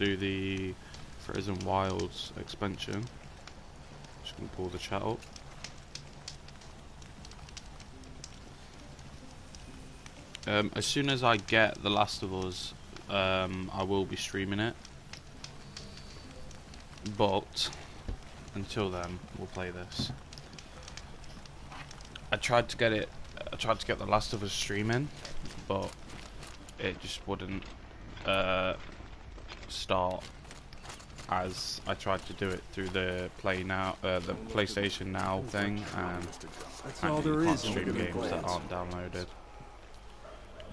do the Frozen Wilds expansion. Just gonna pull the chat up. As soon as I get The Last of Us, I will be streaming it. But until then, we'll play this. I tried to get The Last of Us streaming, but it just wouldn't start as I tried to do it through the the PlayStation Now thing, and that's all there is in stream games that aren't downloaded.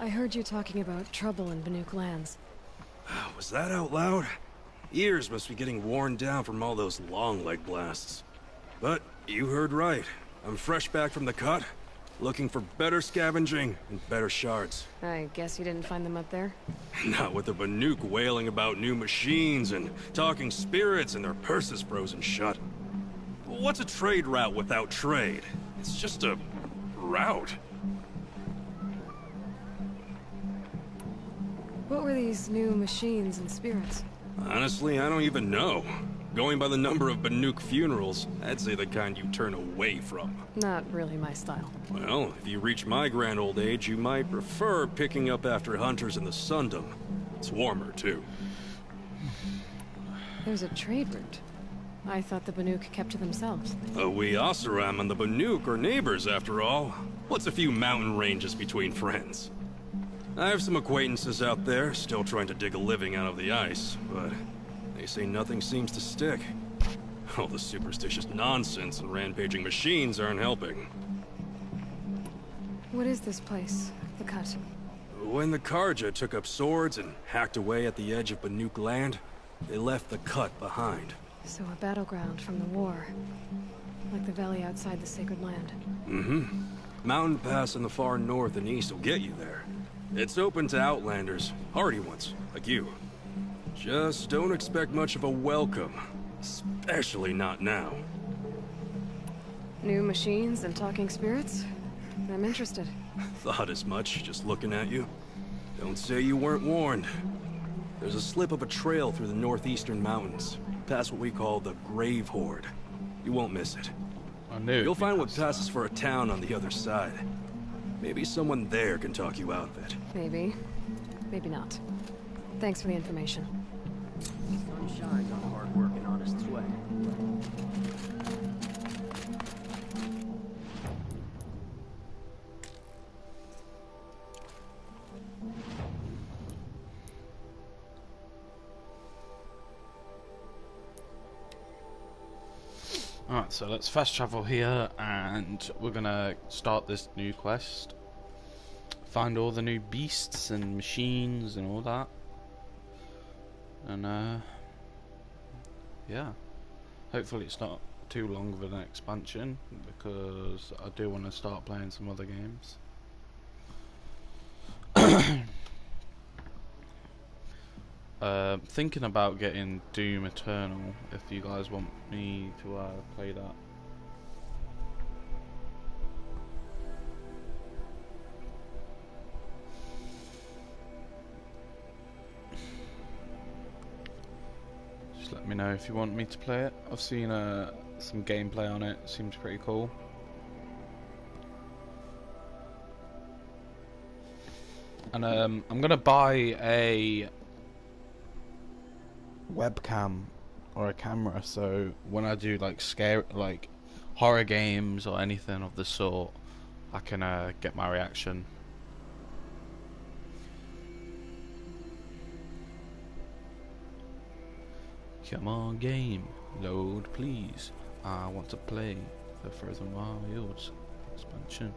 I heard you talking about trouble in Banuk lands. Was that out loud? Ears must be getting worn down from all those long leg blasts. But you heard right. I'm fresh back from the cut, looking for better scavenging and better shards. I guess you didn't find them up there? Not with the Banuk wailing about new machines and talking spirits and their purses frozen shut. What's a trade route without trade? It's just a route. What were these new machines and spirits? Honestly, I don't even know. Going by the number of Banuk funerals, I'd say the kind you turn away from. Not really my style. Well, if you reach my grand old age, you might prefer picking up after hunters in the Sundom. It's warmer, too. There's a trade route. I thought the Banuk kept to themselves. We Oseram and the Banuk are neighbors, after all. What's a few mountain ranges between friends? I have some acquaintances out there, still trying to dig a living out of the ice, but they say nothing seems to stick. All the superstitious nonsense and rampaging machines aren't helping. What is this place? The Cut? When the Karja took up swords and hacked away at the edge of Banuk land, they left the Cut behind. So a battleground from the war. Like the valley outside the Sacred Land. Mm-hmm. Mountain Pass in the far north and east will get you there. It's open to outlanders, hardy ones, like you. Just don't expect much of a welcome, especially not now. New machines and talking spirits? I'm interested. Thought as much, just looking at you. Don't say you weren't warned. There's a slip of a trail through the northeastern mountains, past what we call the Grave Horde. You won't miss it. I knew. You'll find what passes for a town on the other side. Maybe someone there can talk you out of it. Maybe. Maybe not. Thanks for the information. Sun shines on hard work and honest sweat. Alright, so let's fast travel here, and we're gonna start this new quest. Find all the new beasts and machines and all that. And yeah. Hopefully it's not too long of an expansion, because I do want to start playing some other games. Thinking about getting Doom Eternal, if you guys want me to play that. Just let me know if you want me to play it. I've seen some gameplay on it, seems pretty cool. And I'm gonna buy a webcam or a camera, so when I do like horror games or anything of the sort, I can get my reaction. Come on, game, load please. I want to play the Frozen Wilds expansion.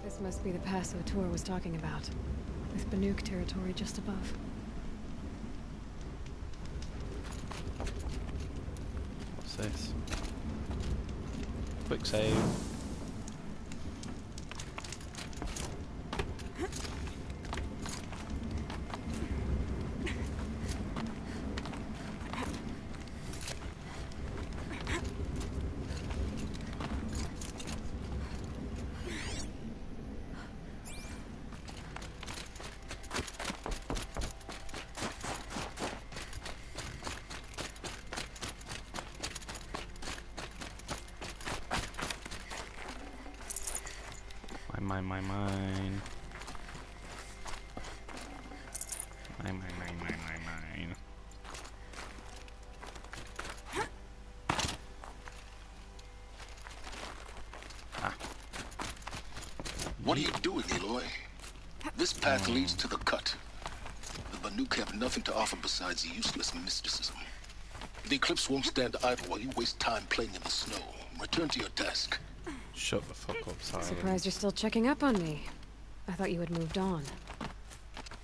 This must be the pass O'Toole was talking about, with Banuk territory just above. What's this? Quick save. Mine. Mine. What are you doing, Aloy? This path leads to the cut. The Banuk have nothing to offer besides useless mysticism. The Eclipse won't stand idle while you waste time playing in the snow. Return to your desk. Shut the fuck up, Silence. Surprised you're still checking up on me. I thought you had moved on.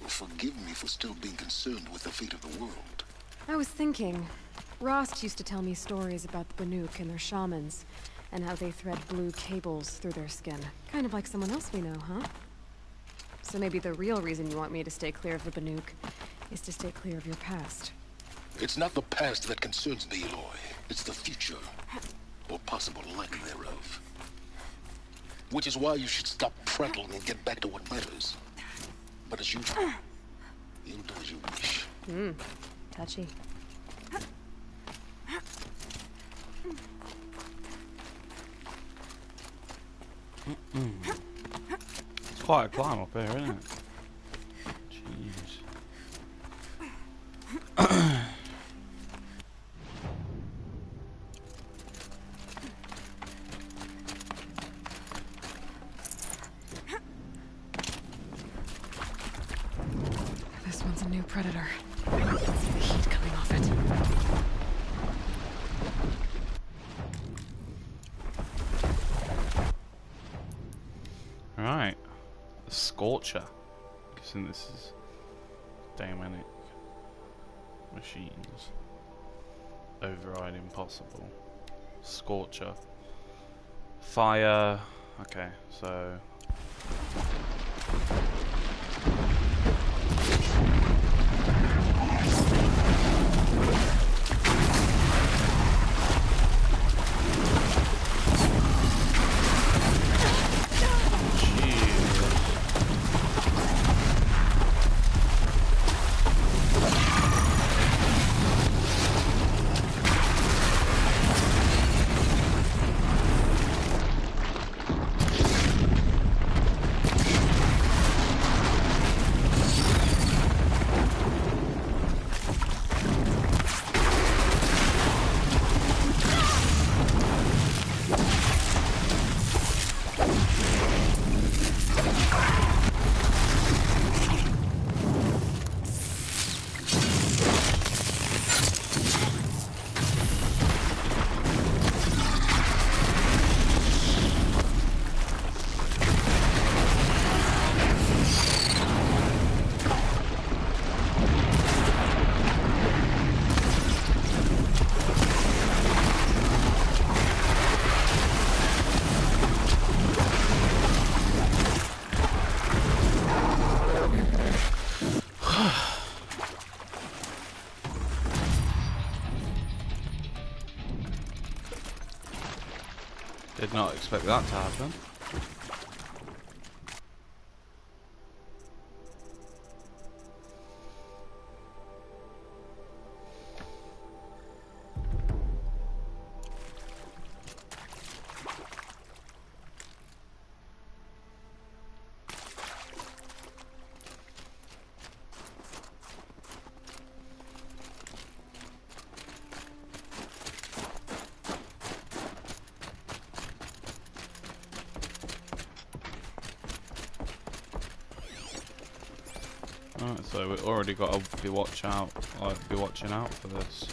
Forgive me for still being concerned with the fate of the world. I was thinking, Rost used to tell me stories about the Banuk and their shamans, and how they thread blue cables through their skin. Kind of like someone else we know, huh? So maybe the real reason you want me to stay clear of the Banuk is to stay clear of your past. It's not the past that concerns me, Aloy. It's the future, or possible lack thereof. Which is why you should stop prattling and get back to what matters. But as usual, you'll do as you wish. Touchy. It's quite a climb up here, isn't it? Jeez. This one's a new predator. I can see the heat coming off it. Right. The Scorcher. Guessing this is demonic machines. Override impossible. Scorcher. Fire. Okay, so did not expect that to happen. Alright, so we already got to be watching out for this.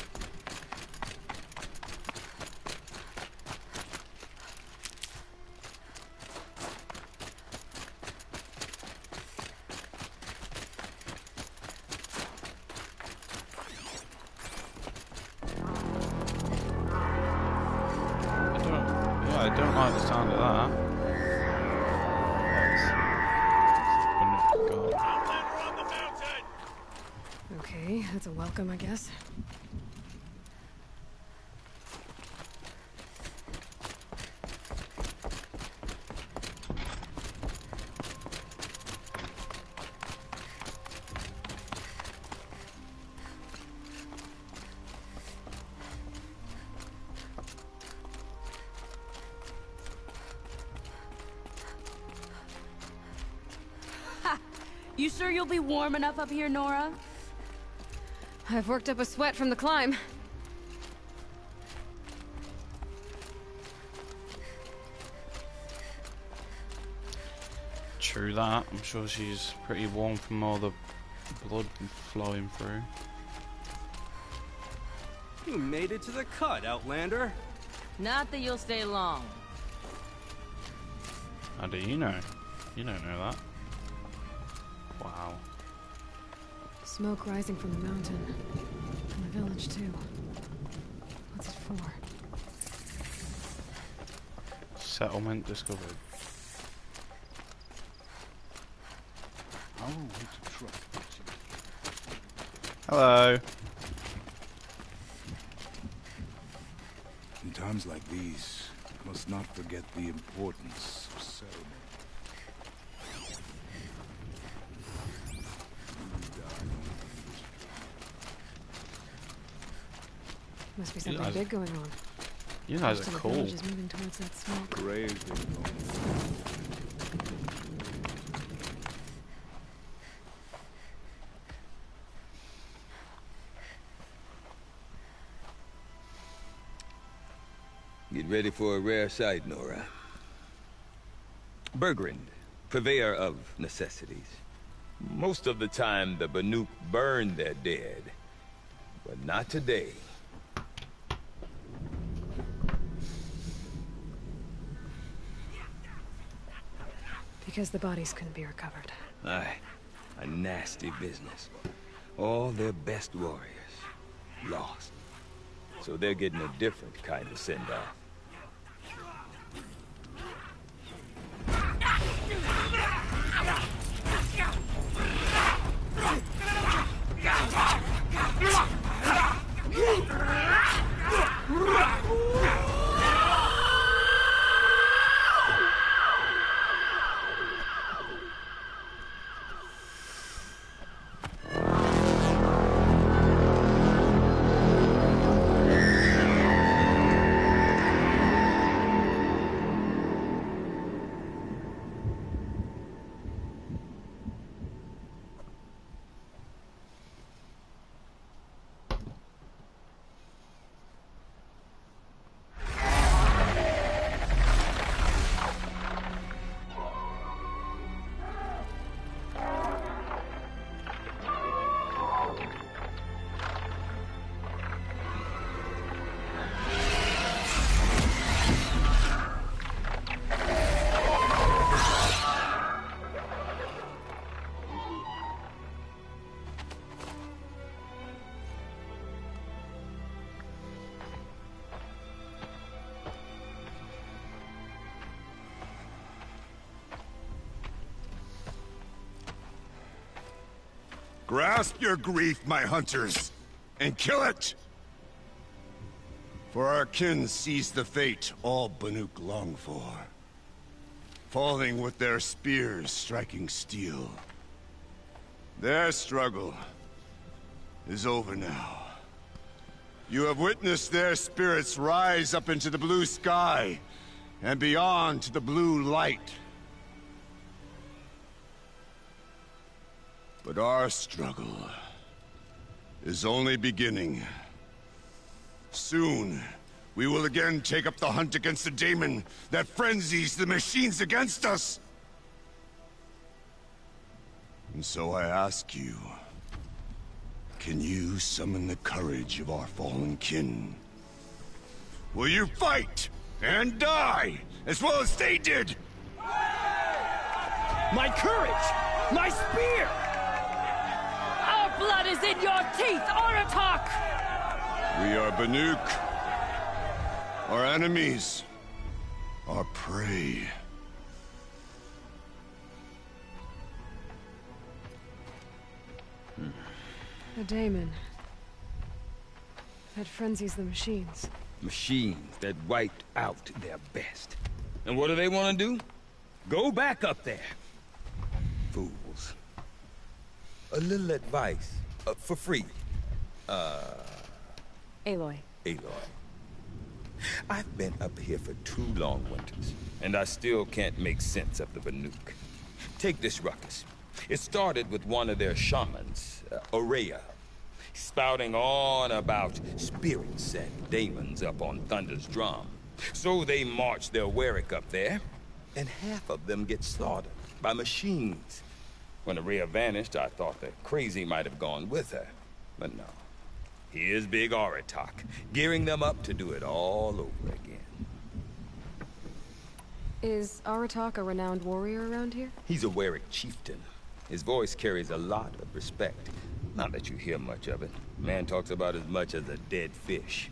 I don't like the sound of that. Okay, that's a welcome, I guess. You sure you'll be warm enough up here, Nora? I've worked up a sweat from the climb. True that. I'm sure she's pretty warm from all the blood flowing through. You made it to the cut, Outlander. Not that you'll stay long. How do you know? You don't know that. Wow. Smoke rising from the mountain. From the village, too. What's it for? Settlement discovered. I will wait to trust you. Hello. In times like these, we must not forget the importance of ceremony. Must be something big going on. You guys Most are of the cool. village is moving towards that smoke. Graves they go. Get ready for a rare sight, Nora. Bergrand, purveyor of necessities. Most of the time, the Banuk burn their dead. But not today. Because the bodies couldn't be recovered. Aye, a nasty business. All their best warriors lost. So they're getting a different kind of send-off. Grasp your grief, my hunters, and kill it! For our kin sees the fate all Banuk long for. Falling with their spears striking steel. Their struggle is over now. You have witnessed their spirits rise up into the blue sky, and beyond to the blue light. But our struggle is only beginning. Soon, we will again take up the hunt against the daemon that frenzies the machines against us. And so I ask you, can you summon the courage of our fallen kin? Will you fight and die as well as they did? My courage! My spear! Our blood is in your teeth, Oratok! We are Banuk. Our enemies. Our prey. A daemon. That frenzies the machines. Machines that wiped out their best. And what do they want to do? Go back up there. Fools. A little advice. For free. Aloy. Aloy. I've been up here for 2 long winters, and I still can't make sense of the Banuk. Take this ruckus. It started with one of their shamans, Aurea, spouting on about spirits and demons up on Thunder's drum. So they march their Warwick up there, and half of them get slaughtered by machines. When Aurea vanished, I thought the crazy might have gone with her. But no. Here's Big Aratak, gearing them up to do it all over again. Is Aratak a renowned warrior around here? He's a Warwick chieftain. His voice carries a lot of respect. Not that you hear much of it. Man talks about as much as a dead fish.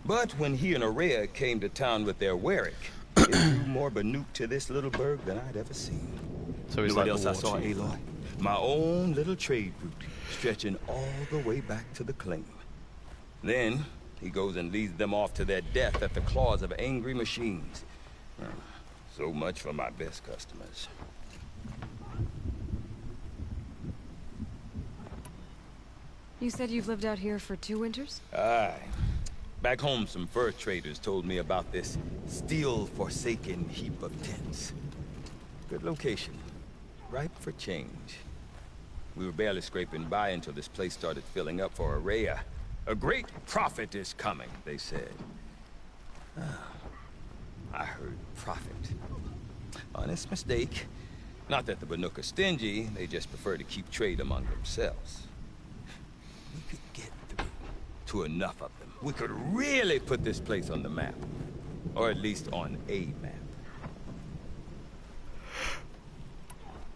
But when he and Aurea came to town with their Warwick, it drew more Banuk to this little burg than I'd ever seen. So he's Know what like else I the saw, war chief. Aloy? My own little trade route, stretching all the way back to the claim. Then, he goes and leads them off to their death at the claws of angry machines. So much for my best customers. You said you've lived out here for 2 winters? Aye. Back home, some fur traders told me about this steel-forsaken heap of tents. Good location. Ripe for change. We were barely scraping by until this place started filling up for Aurea. A great prophet is coming, they said. I heard prophet. Honest mistake. Not that the Banuk are stingy, they just prefer to keep trade among themselves. We could get through to enough of them. We could really put this place on the map. Or at least on a map.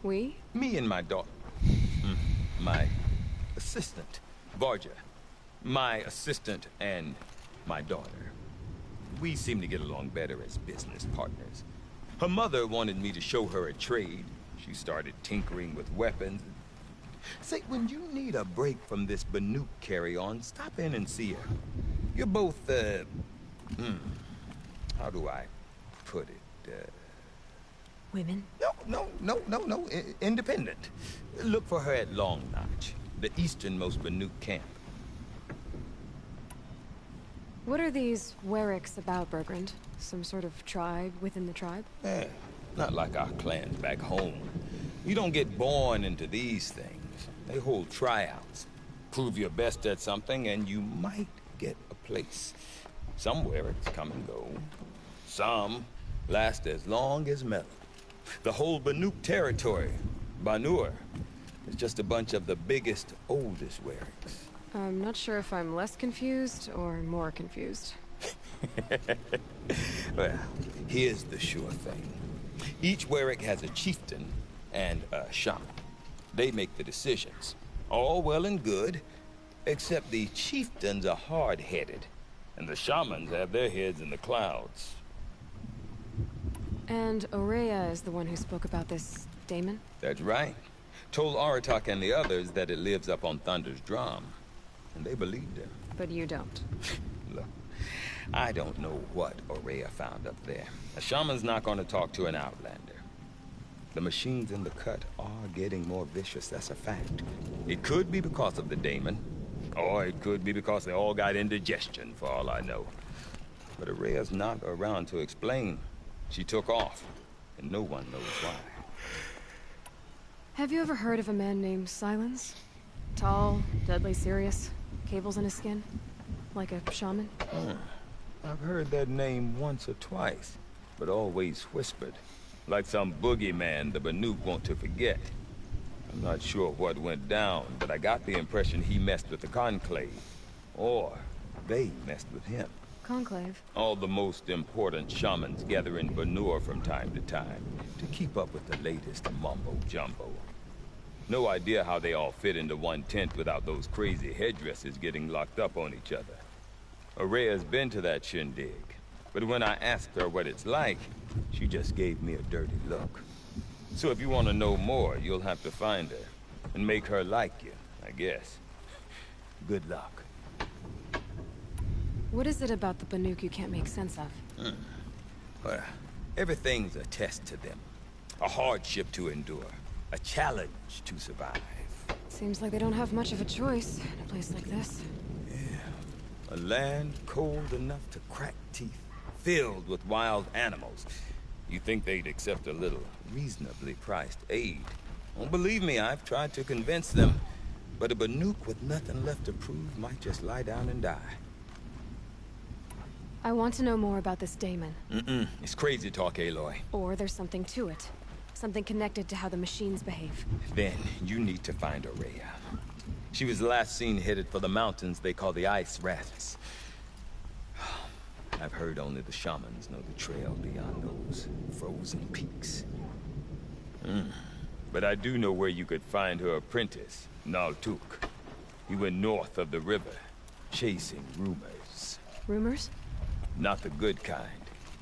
We? Me and my daughter. My assistant, Varja. My assistant and my daughter. We seem to get along better as business partners. Her mother wanted me to show her a trade. She started tinkering with weapons. Say, when you need a break from this Banuk carry-on, stop in and see her. You're both, how do I put it? Women? No. Independent. Look for her at Long Notch, the easternmost Banuk camp. What are these Warwicks about, Bergrand? Some sort of tribe within the tribe? Not like our clans back home. You don't get born into these things. They hold tryouts. Prove your best at something and you might get a place. Some Warwicks come and go. Some last as long as metal. The whole Banuk territory, Banur, is just a bunch of the biggest, oldest Warwicks. I'm not sure if I'm less confused or more confused. Well, here's the sure thing. Each Warwick has a chieftain and a shaman. They make the decisions. All well and good, except the chieftains are hard-headed, and the shamans have their heads in the clouds. And Aurea is the one who spoke about this daemon? That's right. Told Aratak and the others that it lives up on Thunder's drum. And they believed him. But you don't. Look, I don't know what Aurea found up there. A shaman's not going to talk to an outlander. The machines in the cut are getting more vicious, that's a fact. It could be because of the daemon, or it could be because they all got indigestion, for all I know. But Aurea's not around to explain. She took off, and no one knows why. Have you ever heard of a man named Silence? Tall, deadly serious, cables in his skin? Like a shaman? I've heard that name once or twice, but always whispered. Like some boogeyman the Banuk want to forget. I'm not sure what went down, but I got the impression he messed with the Conclave. Or they messed with him. Conclave? All the most important shamans gather in Banur from time to time to keep up with the latest mumbo-jumbo. No idea how they all fit into one tent without those crazy headdresses getting locked up on each other. Aurea's been to that shindig, but when I asked her what it's like, she just gave me a dirty look. So if you want to know more, you'll have to find her and make her like you, I guess. Good luck. What is it about the Banuk you can't make sense of? Well, everything's a test to them. A hardship to endure. A challenge to survive. Seems like they don't have much of a choice in a place like this. A land cold enough to crack teeth, filled with wild animals. You think they'd accept a little reasonably priced aid. Oh, believe me, I've tried to convince them. But a Banuk with nothing left to prove might just lie down and die. I want to know more about this Daemon. It's crazy talk, Aloy. Or there's something to it. Something connected to how the machines behave. Then, you need to find Aurea. She was last seen headed for the mountains they call the Ice Rats. I've heard only the shamans know the trail beyond those frozen peaks. But I do know where you could find her apprentice, Naltuk. He went north of the river, chasing rumors. Rumors? Not the good kind.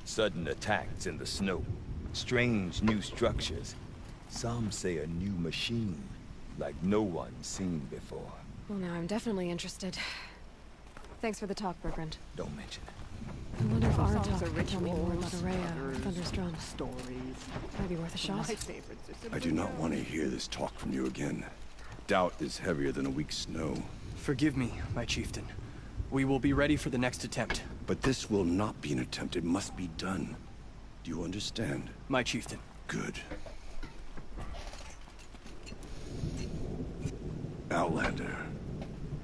Sudden attacks in the snow. Strange new structures. Some say a new machine, like no one's seen before. Well, now I'm definitely interested. Thanks for the talk, Bergrand. Don't mention it. I wonder if Songs Aratak are could tell me more about rituals, Aurea or others, Thunder's drum. Stories. Might be worth a shot. My favorites are simply I do not want to hear this talk from you again. Doubt is heavier than a week's snow. Forgive me, my chieftain. We will be ready for the next attempt. But this will not be an attempt. It must be done. Do you understand? My chieftain. Good. Outlander,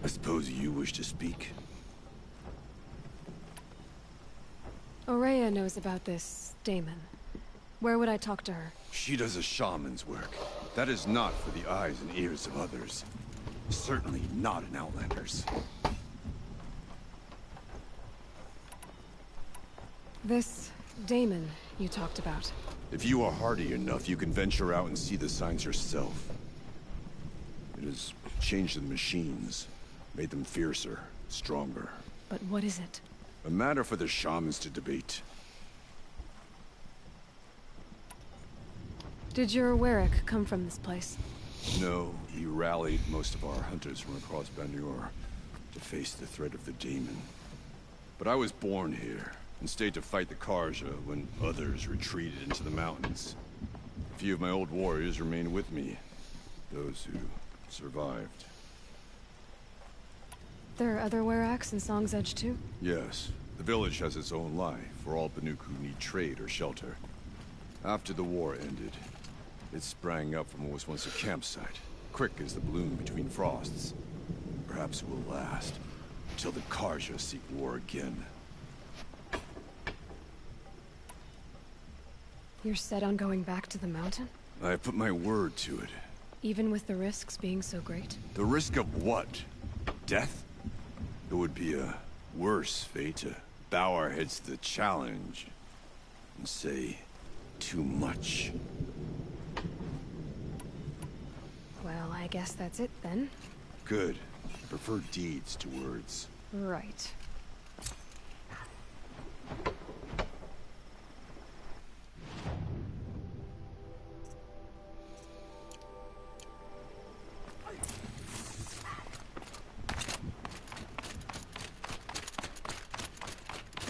I suppose you wish to speak? Aurea knows about this Daemon. Where would I talk to her? She does a shaman's work. That is not for the eyes and ears of others. Certainly not an Outlander's. This Daemon you talked about. If you are hardy enough, you can venture out and see the signs yourself. It has changed the machines, made them fiercer, stronger. But what is it? A matter for the shamans to debate. Did your Warwick come from this place? No, he rallied most of our hunters from across Banur to face the threat of the Daemon. But I was born here, and stayed to fight the Karja when others retreated into the mountains. A few of my old warriors remained with me, those who survived. There are other Warracks in Song's Edge too? Yes, the village has its own life for all Banuk who need trade or shelter. After the war ended, it sprang up from what was once a campsite, quick as the bloom between frosts. Perhaps it will last, until the Karja seek war again. You're set on going back to the mountain? I have put my word to it. Even with the risks being so great? The risk of what? Death? It would be a worse fate to bow our heads to the challenge and say too much. Well, I guess that's it then. Good. I prefer deeds to words. Right.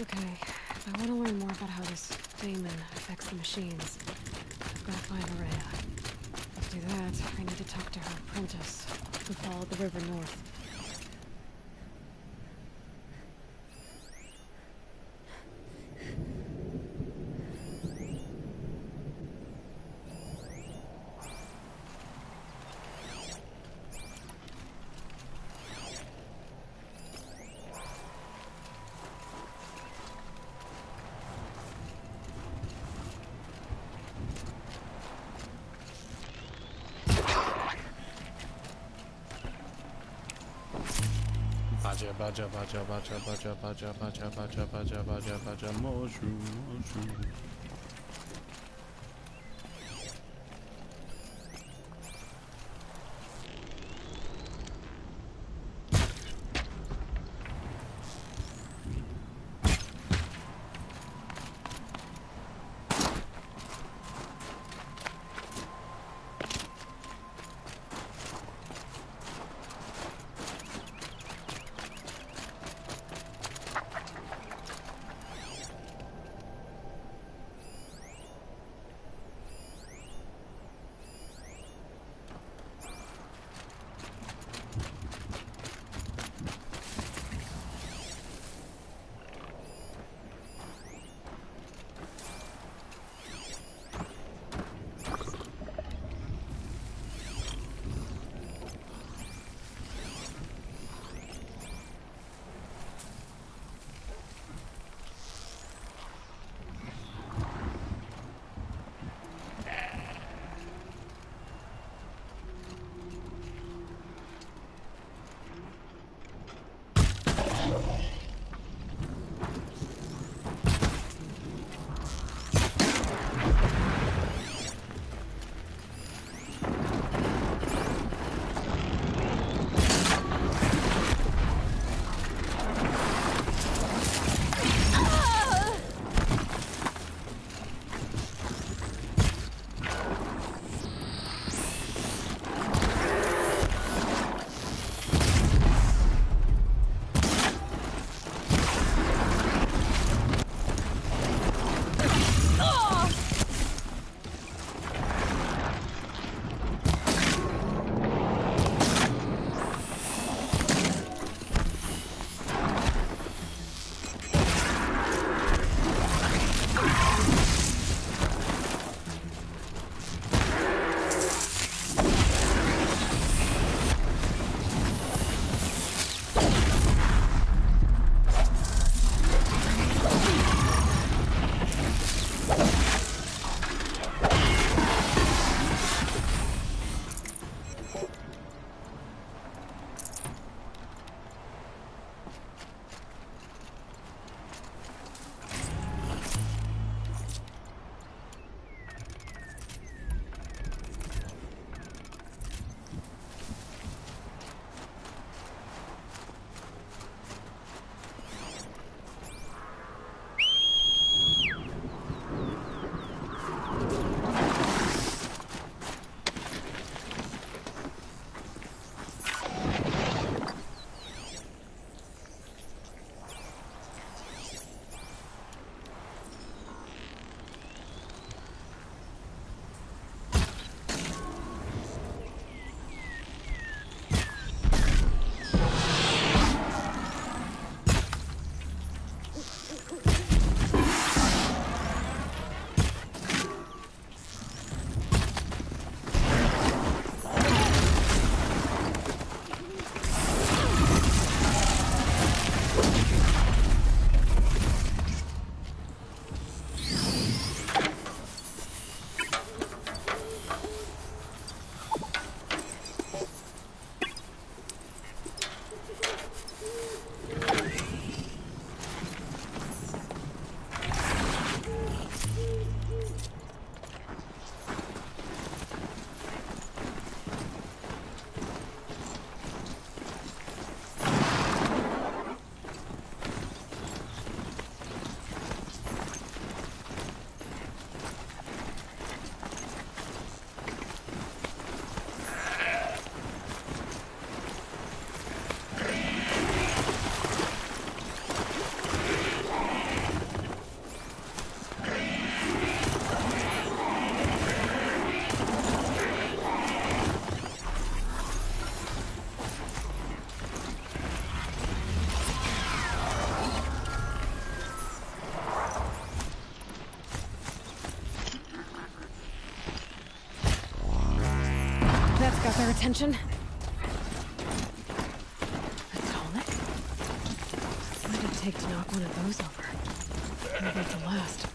Okay, if I want to learn more about how this Daemon affects the machines, I've got to find Aurea. To do that, I need to talk to her apprentice, who followed the river north. Baja, mushroom. their attention. A tonic? What did it take to knock one of those over? Maybe it's the last.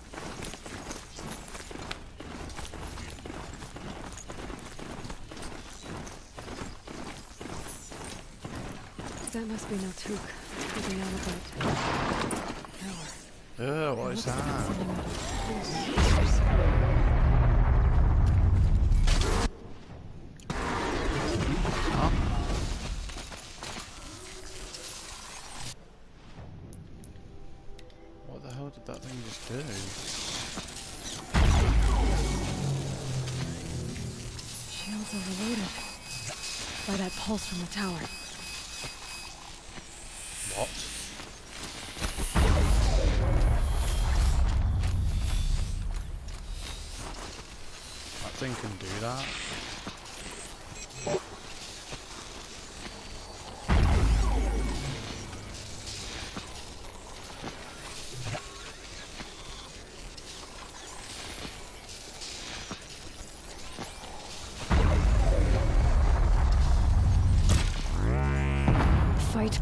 That must be no toque. It's creeping out a bit. Power. What is that? Huh? What the hell did that thing just do? Shields overloaded by that pulse from the tower. What? That thing can do that? Fight.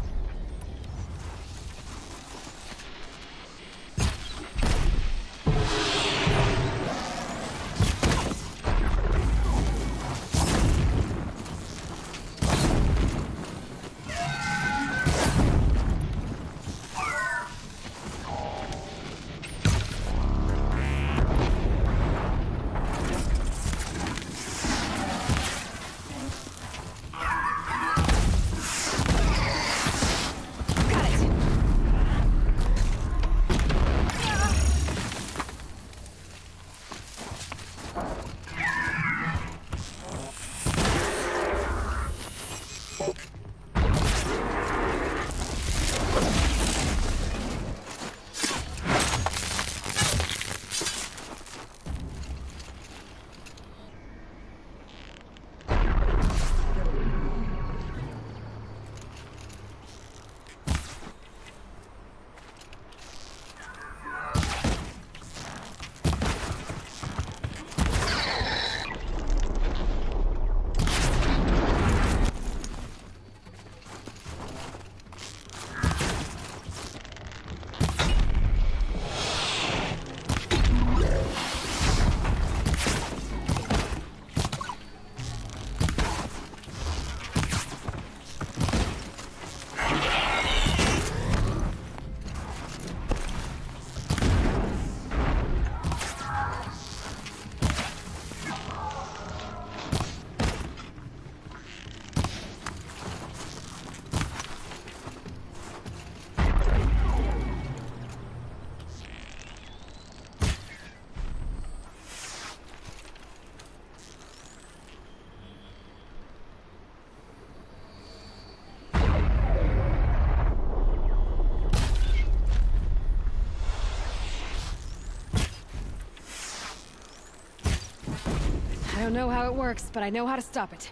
I don't know how it works, but I know how to stop it.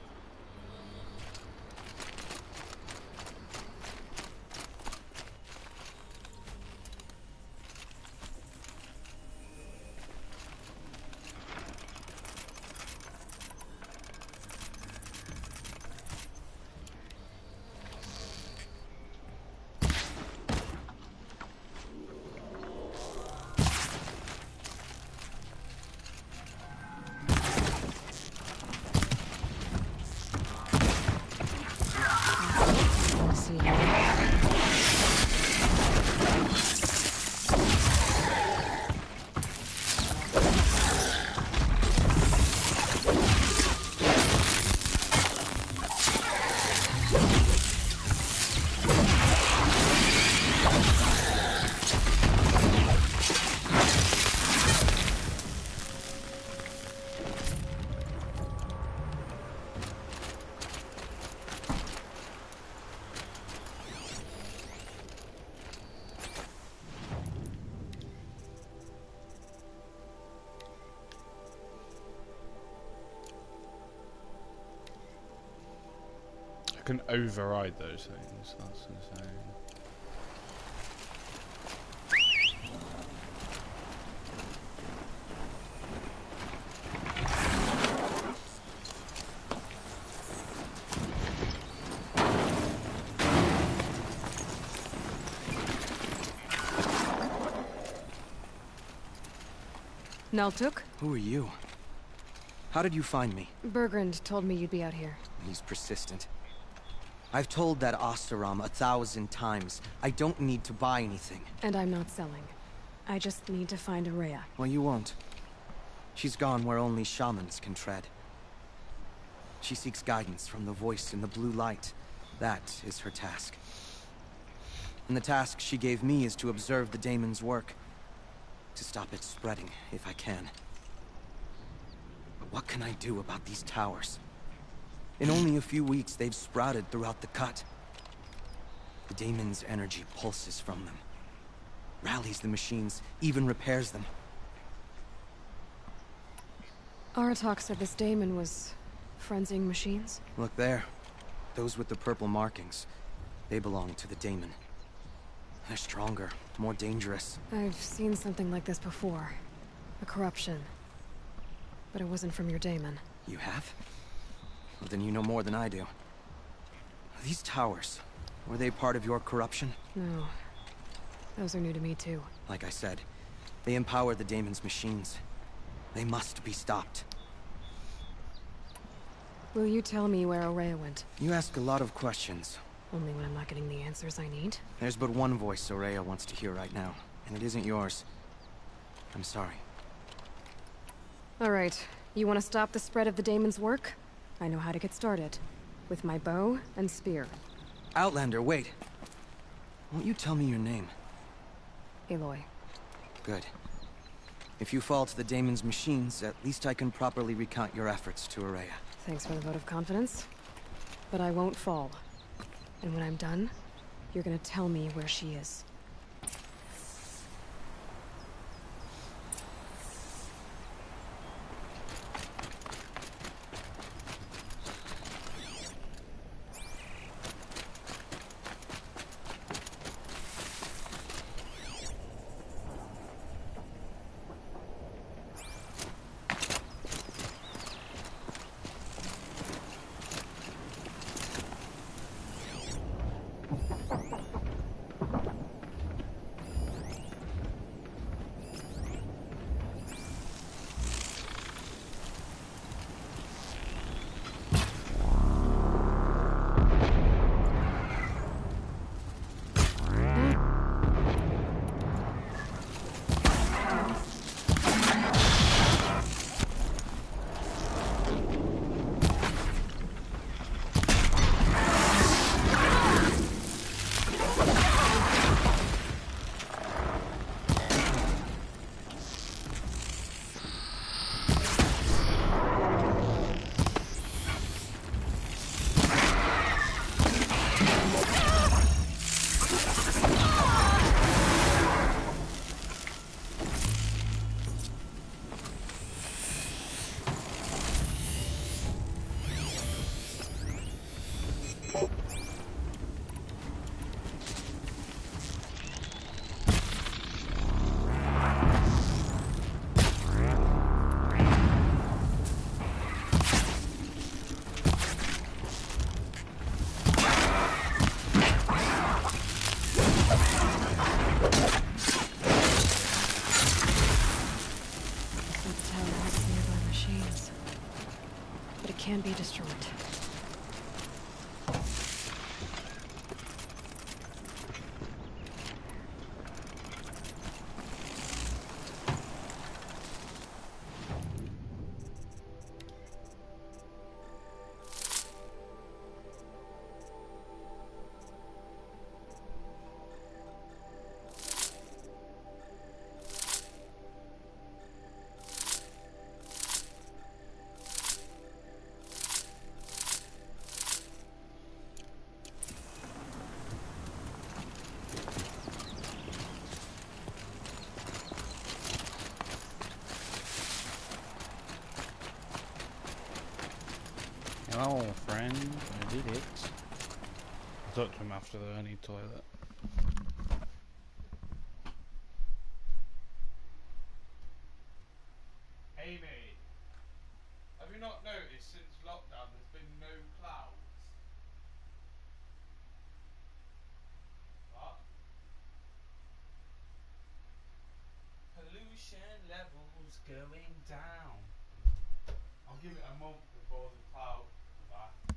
I can override those things. That's insane. Naltuk? Who are you? How did you find me? Bergrand told me you'd be out here. He's persistent. I've told that Oseram 1,000 times. I don't need to buy anything. And I'm not selling. I just need to find Araya. Well, you won't. She's gone where only shamans can tread. She seeks guidance from the voice in the blue light. That is her task. And the task she gave me is to observe the daemon's work. To stop it spreading, if I can. But what can I do about these towers? In only a few weeks, they've sprouted throughout the cut. The daemon's energy pulses from them. Rallies the machines, even repairs them. Aratak said this daemon was frenzying machines? Look there. Those with the purple markings. They belong to the daemon. They're stronger, more dangerous. I've seen something like this before. A corruption. But it wasn't from your daemon. You have? Well, then you know more than I do. These towers, were they part of your corruption? No. Those are new to me too. Like I said, they empower the daemon's machines. They must be stopped. Will you tell me where Araya went? You ask a lot of questions. Only when I'm not getting the answers I need. There's but one voice Araya wants to hear right now, and it isn't yours. I'm sorry. Alright, you want to stop the spread of the daemon's work? I know how to get started. With my bow and spear. Outlander, wait. Won't you tell me your name? Aloy. Good. If you fall to the daemon's machines, at least I can properly recount your efforts to Araya. Thanks for the vote of confidence. But I won't fall. And when I'm done, you're gonna tell me where she is. Can be destroyed. Hello, friend. I did it. I'll talk to him after though. I need toilet. Hey mate, have you not noticed since lockdown there's been no clouds? What? Pollution levels cloud's going down. I'll give it a month before the clouds are back.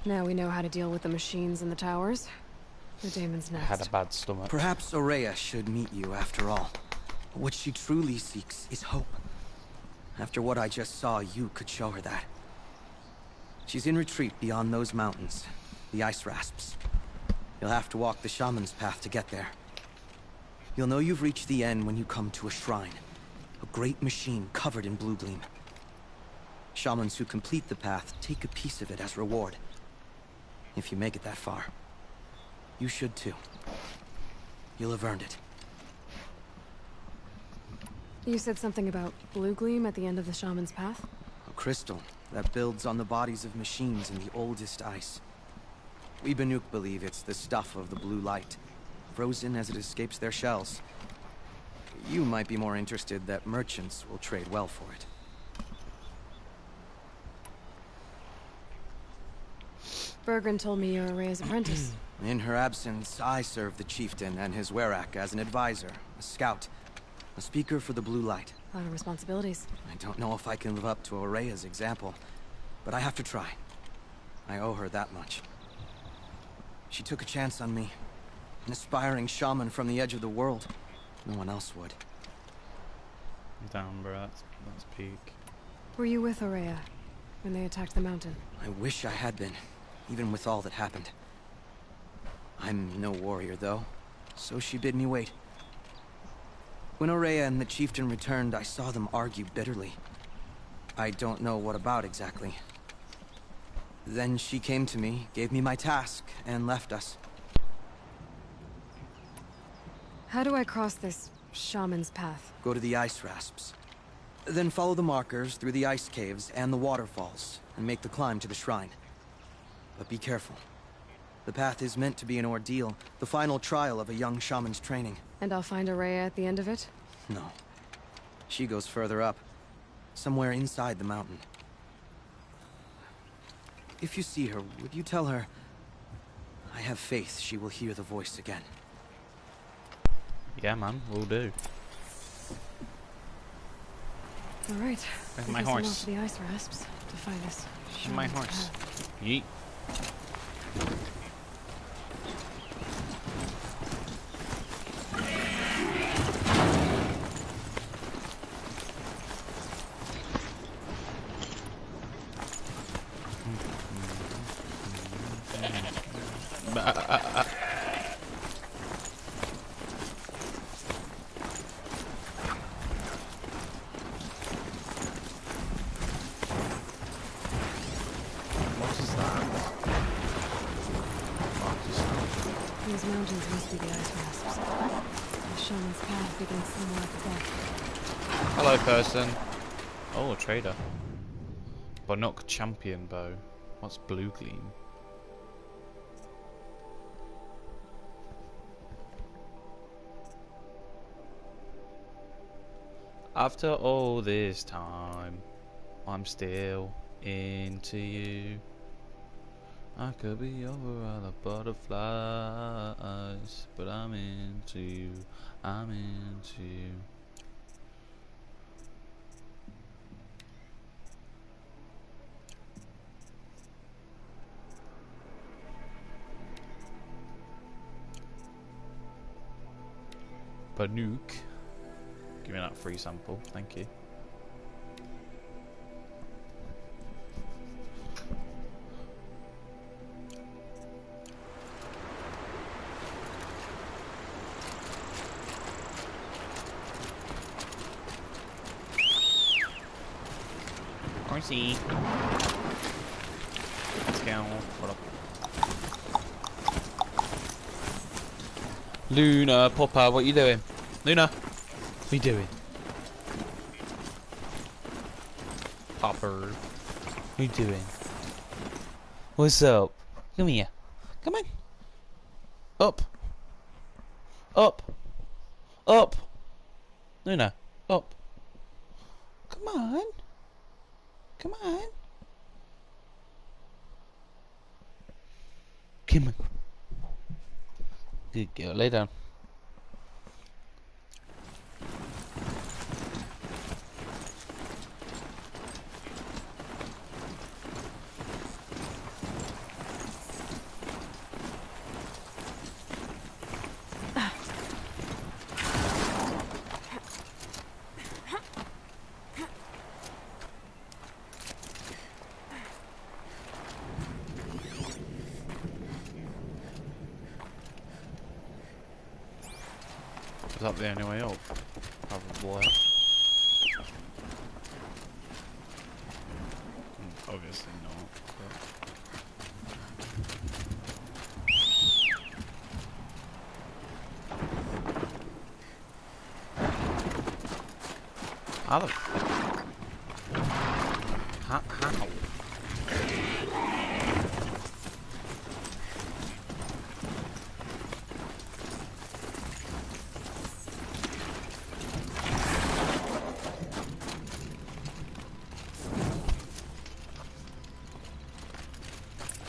Now we know how to deal with the machines in the towers. The Damon's I next. had a bad stomach. Perhaps Aurea should meet you after all. What she truly seeks is hope. After what I just saw, you could show her that. She's in retreat beyond those mountains, the ice rasps. You'll have to walk the shaman's path to get there. You'll know you've reached the end when you come to a shrine. A great machine covered in blue gleam. Shamans who complete the path take a piece of it as reward. If you make it that far, you should too. You'll have earned it. You said something about blue gleam at the end of the shaman's path? A crystal that builds on the bodies of machines in the oldest ice. We Banuk believe it's the stuff of the blue light, frozen as it escapes their shells. You might be more interested that merchants will trade well for it. Bergren told me you're Aurea's apprentice. In her absence, I serve the chieftain and his werak as an advisor, a scout, a speaker for the blue light. A lot of responsibilities. I don't know if I can live up to Aurea's example, but I have to try. I owe her that much. She took a chance on me. An aspiring shaman from the edge of the world. No one else would. Damn, bro, that's peak. Were you with Aurea when they attacked the mountain? I wish I had been, even with all that happened. I'm no warrior, though, so she bid me wait. When Aurea and the chieftain returned, I saw them argue bitterly. I don't know what about exactly. Then she came to me, gave me my task, and left us. How do I cross this shaman's path? Go to the ice rasps. Then follow the markers through the ice caves and the waterfalls, and make the climb to the shrine. But be careful. The path is meant to be an ordeal, the final trial of a young shaman's training. And I'll find Aurea at the end of it? No. She goes further up, somewhere inside the mountain. If you see her, would you tell her... I have faith she will hear the voice again. Yeah, man, we'll do. All right. Where's I my guess I'm horse? off to the ice rasps to find this My shaman's horse. path. Yeet. These mountains must be the ice rasps. The shaman's path begins somewhere at the back. Hello, person. Oh, a trader. Banuk champion bow. What's blue gleam? After all this time, I'm still into you. I could be over all the butterflies, but I'm into you. I'm into you. Banuk. Give me that free sample, thank you. Horsey. Let's go. What up? Luna, Popper, what you doing? Luna, what you doing? Popper, what you doing? What's up? Come here. Come on. Up. Up. Up. Luna, up. Come on. Come on. Come on. Good girl, lay down. that the only way up? Probably. Obviously not. But... How the fuck? How?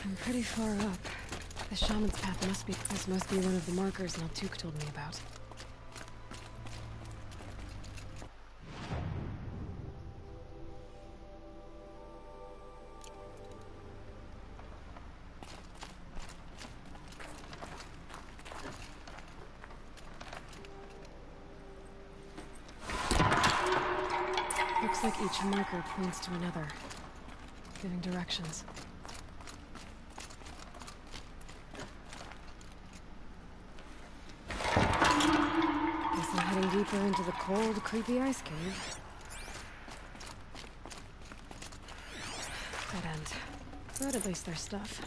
I'm pretty far up. The shaman's path must be... This must be one of the markers Naltuk told me about. Looks like each marker points to another, giving directions. Guess I'm heading deeper into the cold, creepy ice cave. Dead end. But at least there's stuff.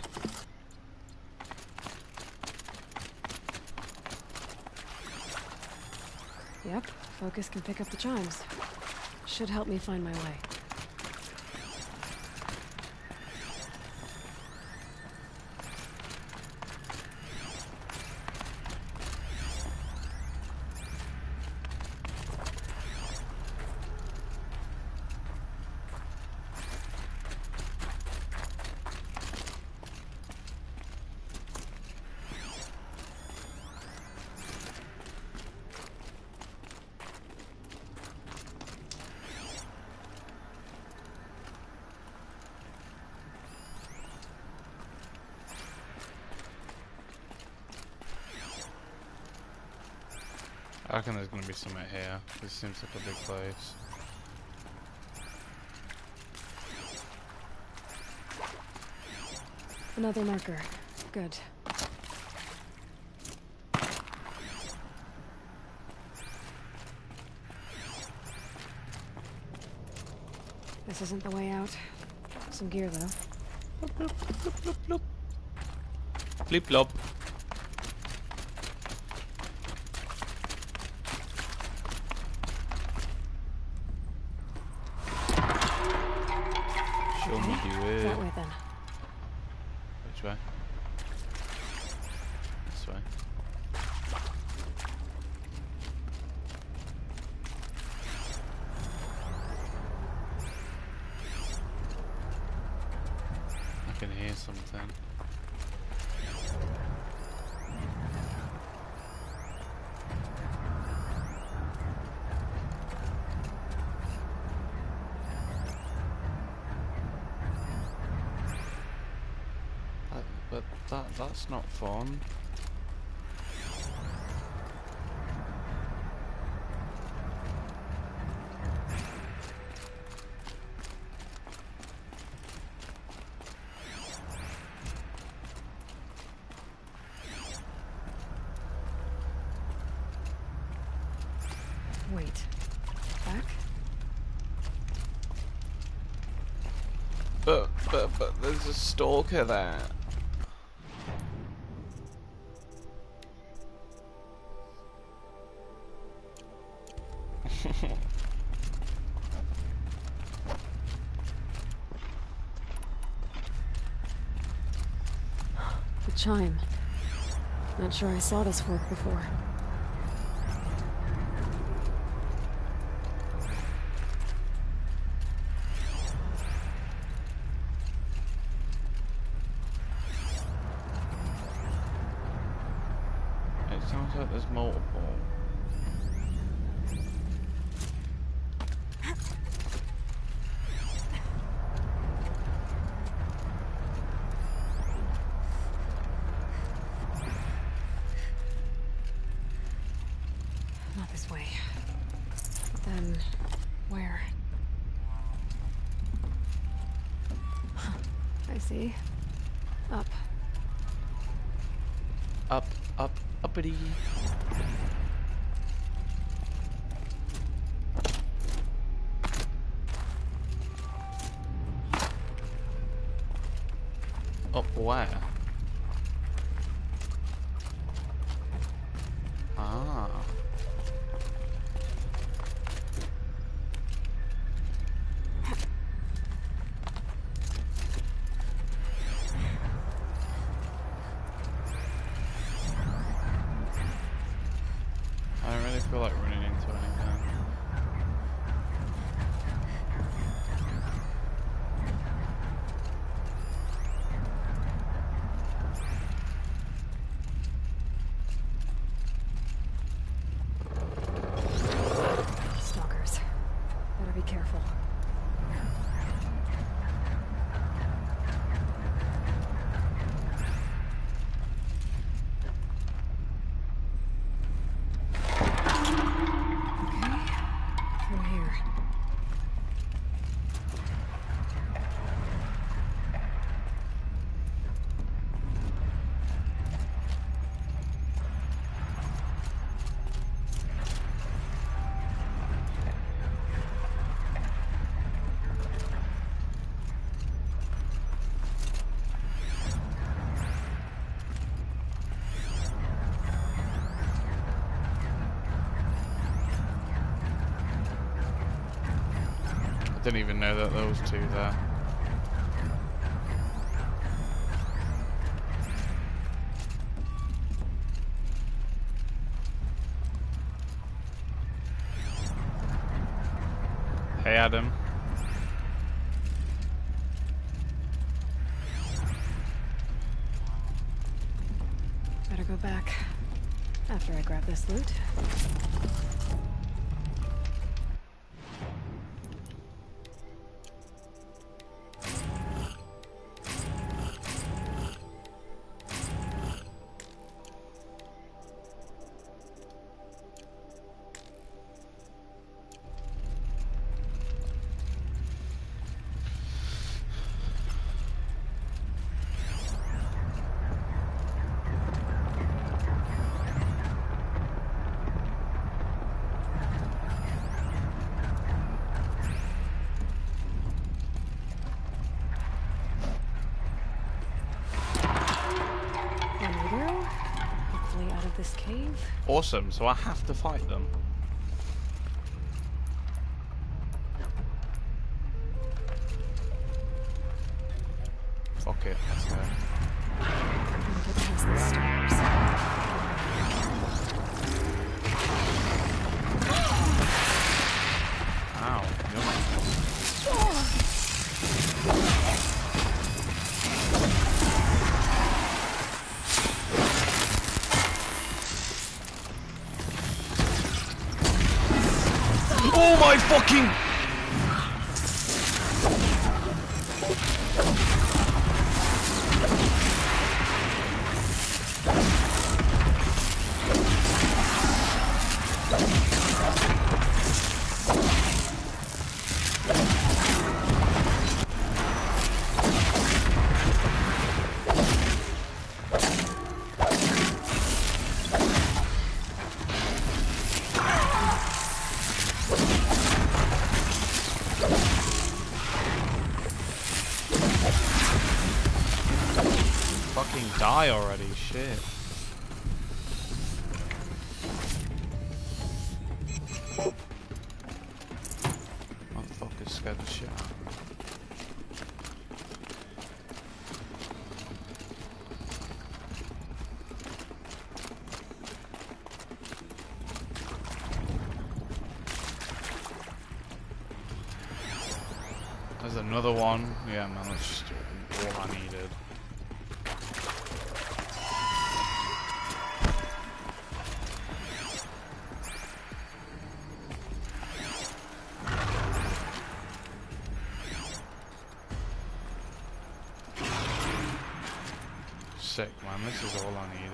Yep, focus can pick up the chimes. Should help me find my way. I reckon there's gonna be something here. This seems like a big place. Another marker. Good. This isn't the way out. Some gear, though. Bloop, bloop, bloop, bloop. Bleep blop. Show me the way. That way, then. Which way? This way. I can hear something. But that's not fun. Wait. Back? But there's a stalker there. The chime. Not sure I saw this work before. It sounds like there's multiple. Not this way. Then, where? Huh. I see. Up. Up, uppity. where? Ah. I don't really feel like running into anything. Stalkers. Better be careful. Through here. I didn't even know that there was two there. Hey Adam. Better go back. After I grab this loot. Hopefully out of this cave. Awesome, so I have to fight them. Fuck it, let's go. Get past the stairs. Ow, yummy. Oh my fucking... Fucking die already, shit. Motherfucker scared the shit out of me. There's another one. Yeah, man, that's just all I needed. Sick, man, this is all I needed.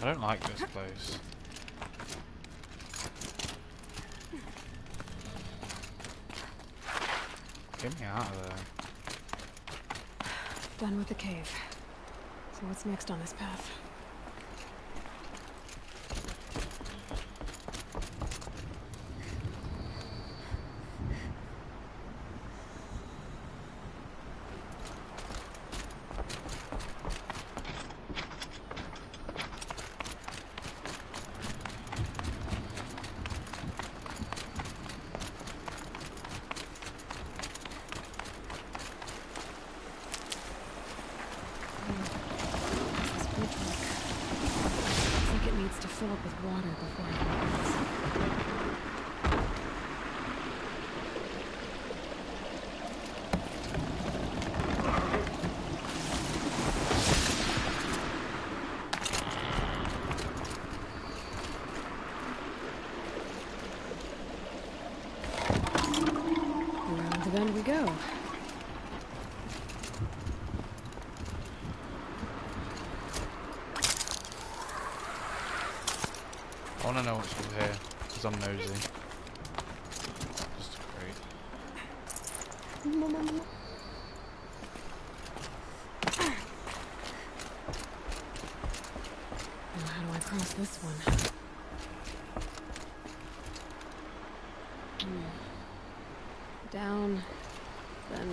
I don't like this place. Get me out of there. Done with the cave. So what's next on this path? To fill up with water before it opens. Around the bend we go. I want to know what's over here, because I'm nosy. Just great. Now how do I cross this one? Down, then...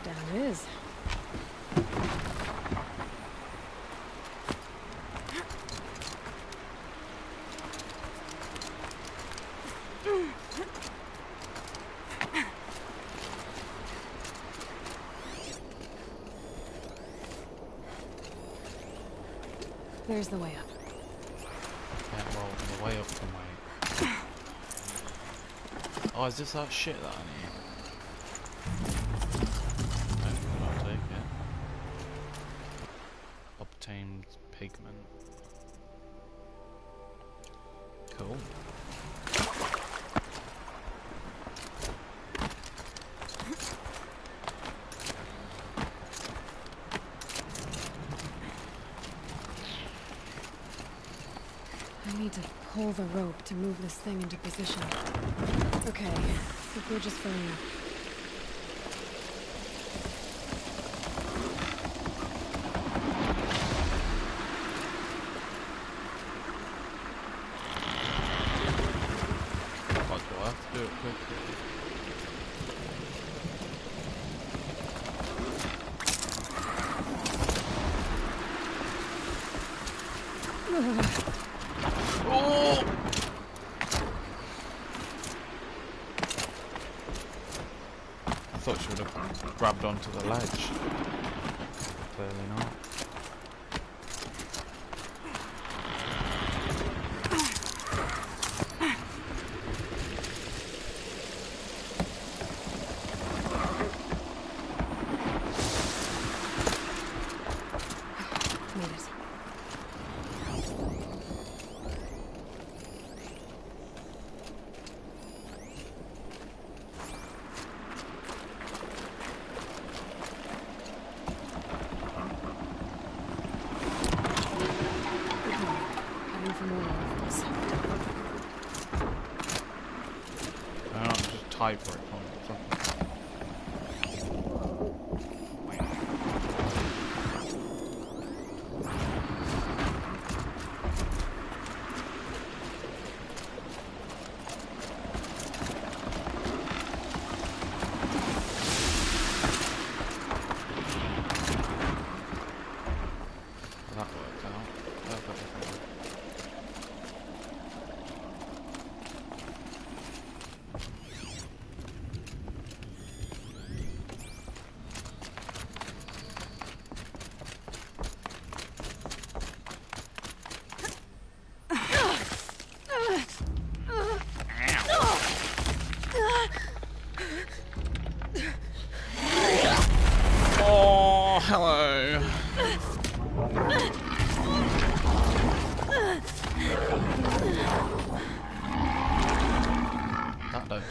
Down it is. There's the way up. Yeah, well, the way up from my... Oh, is this that shit that I need? I'll take it. Obtained pigment. Cool. I need to pull the rope to move this thing into position. Okay, the bridge is filling up. What do I have to do it quickly? Oh! I thought she would have grabbed onto the ledge. Clearly not. Made it. Heading for more waterfalls. I don't know, just type where it comes from. That worked out. Perfect.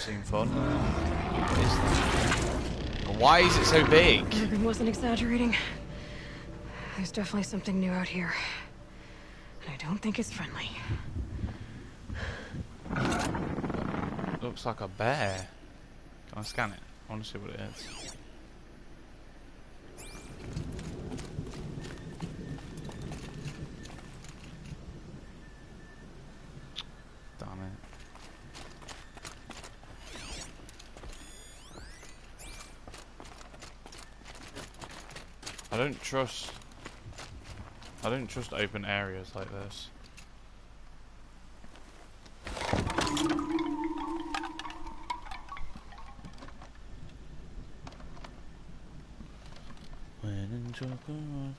seem fun. What is that? And why is it so big? Morgan wasn't exaggerating. There's definitely something new out here. And I don't think it's friendly. Looks like a bear. Can I scan it? I want to see what it is. Damn it. I don't trust open areas like this. When in Joker, my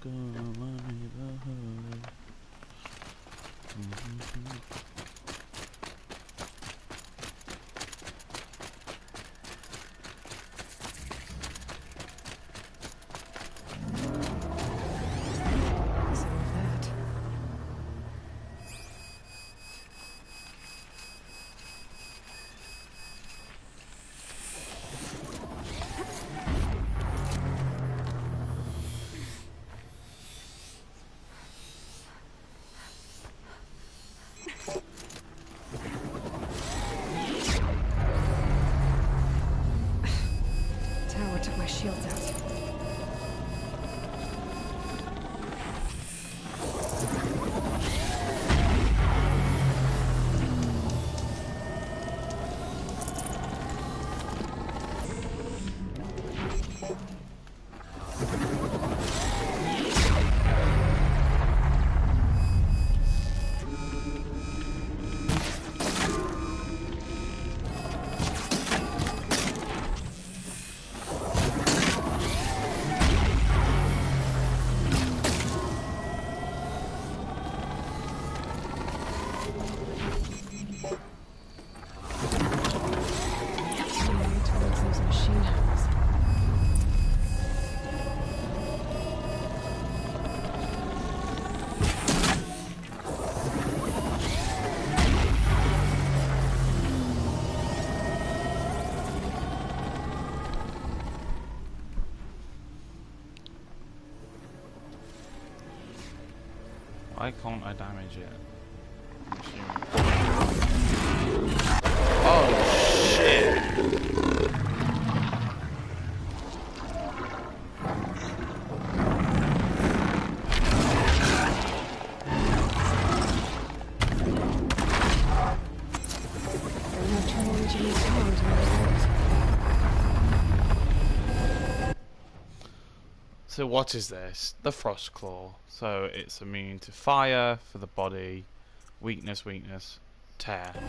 neighborhood. Took my shields out. Why can't I damage it? I'm assuming. Oh shit! So what is this? The Frost Claw. So it's immune to fire for the body, weakness, tear. Okay.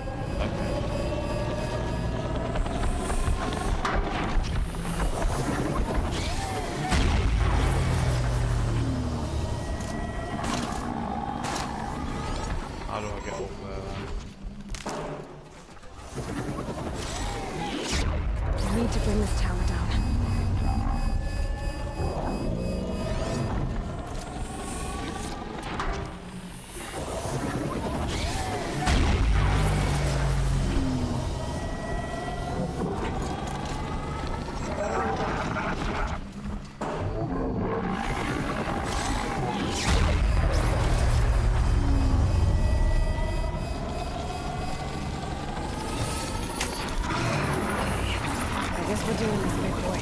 How do I get up there then? I need to bring this tower down. We're doing this, big boy.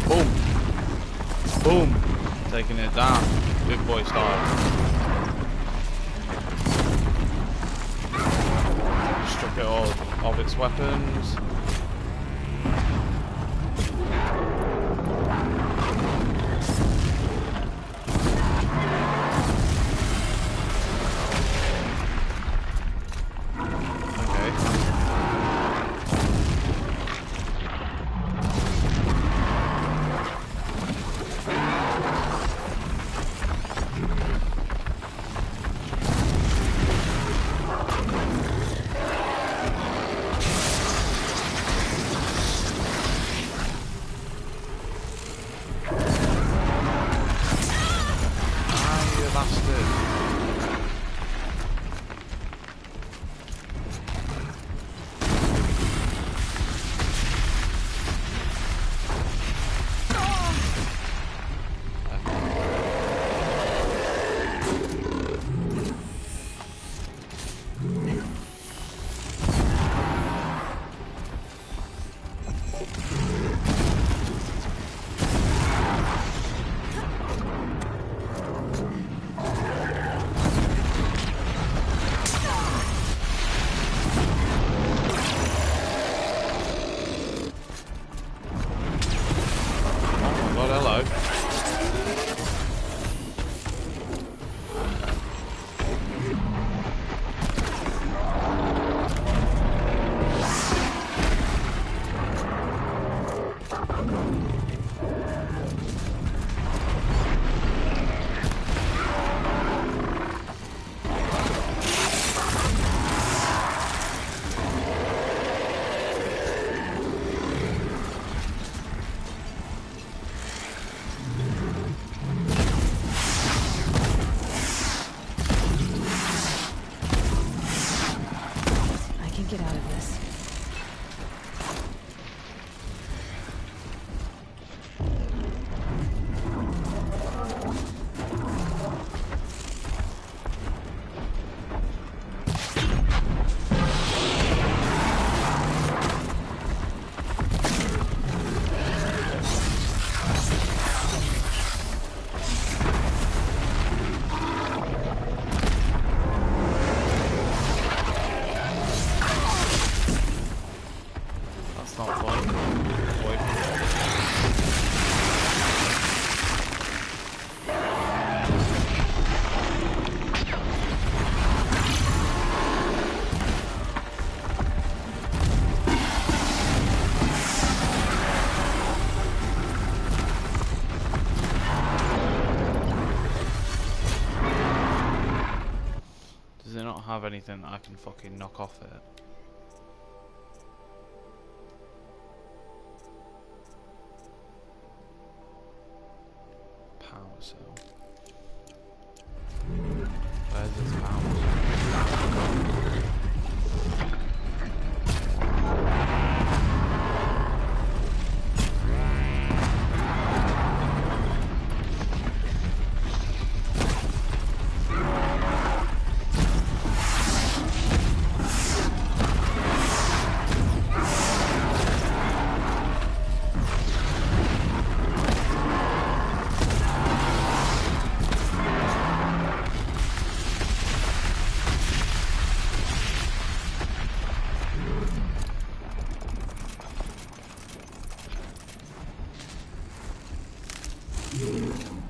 Boom! Boom! Taking it down. Big boy style. Struck it all of its weapons. Hello. I can get out of this. That's not fun. Away from it. Does it not have anything that I can fucking knock off it? Power cell. Where's this power cell? Right on target.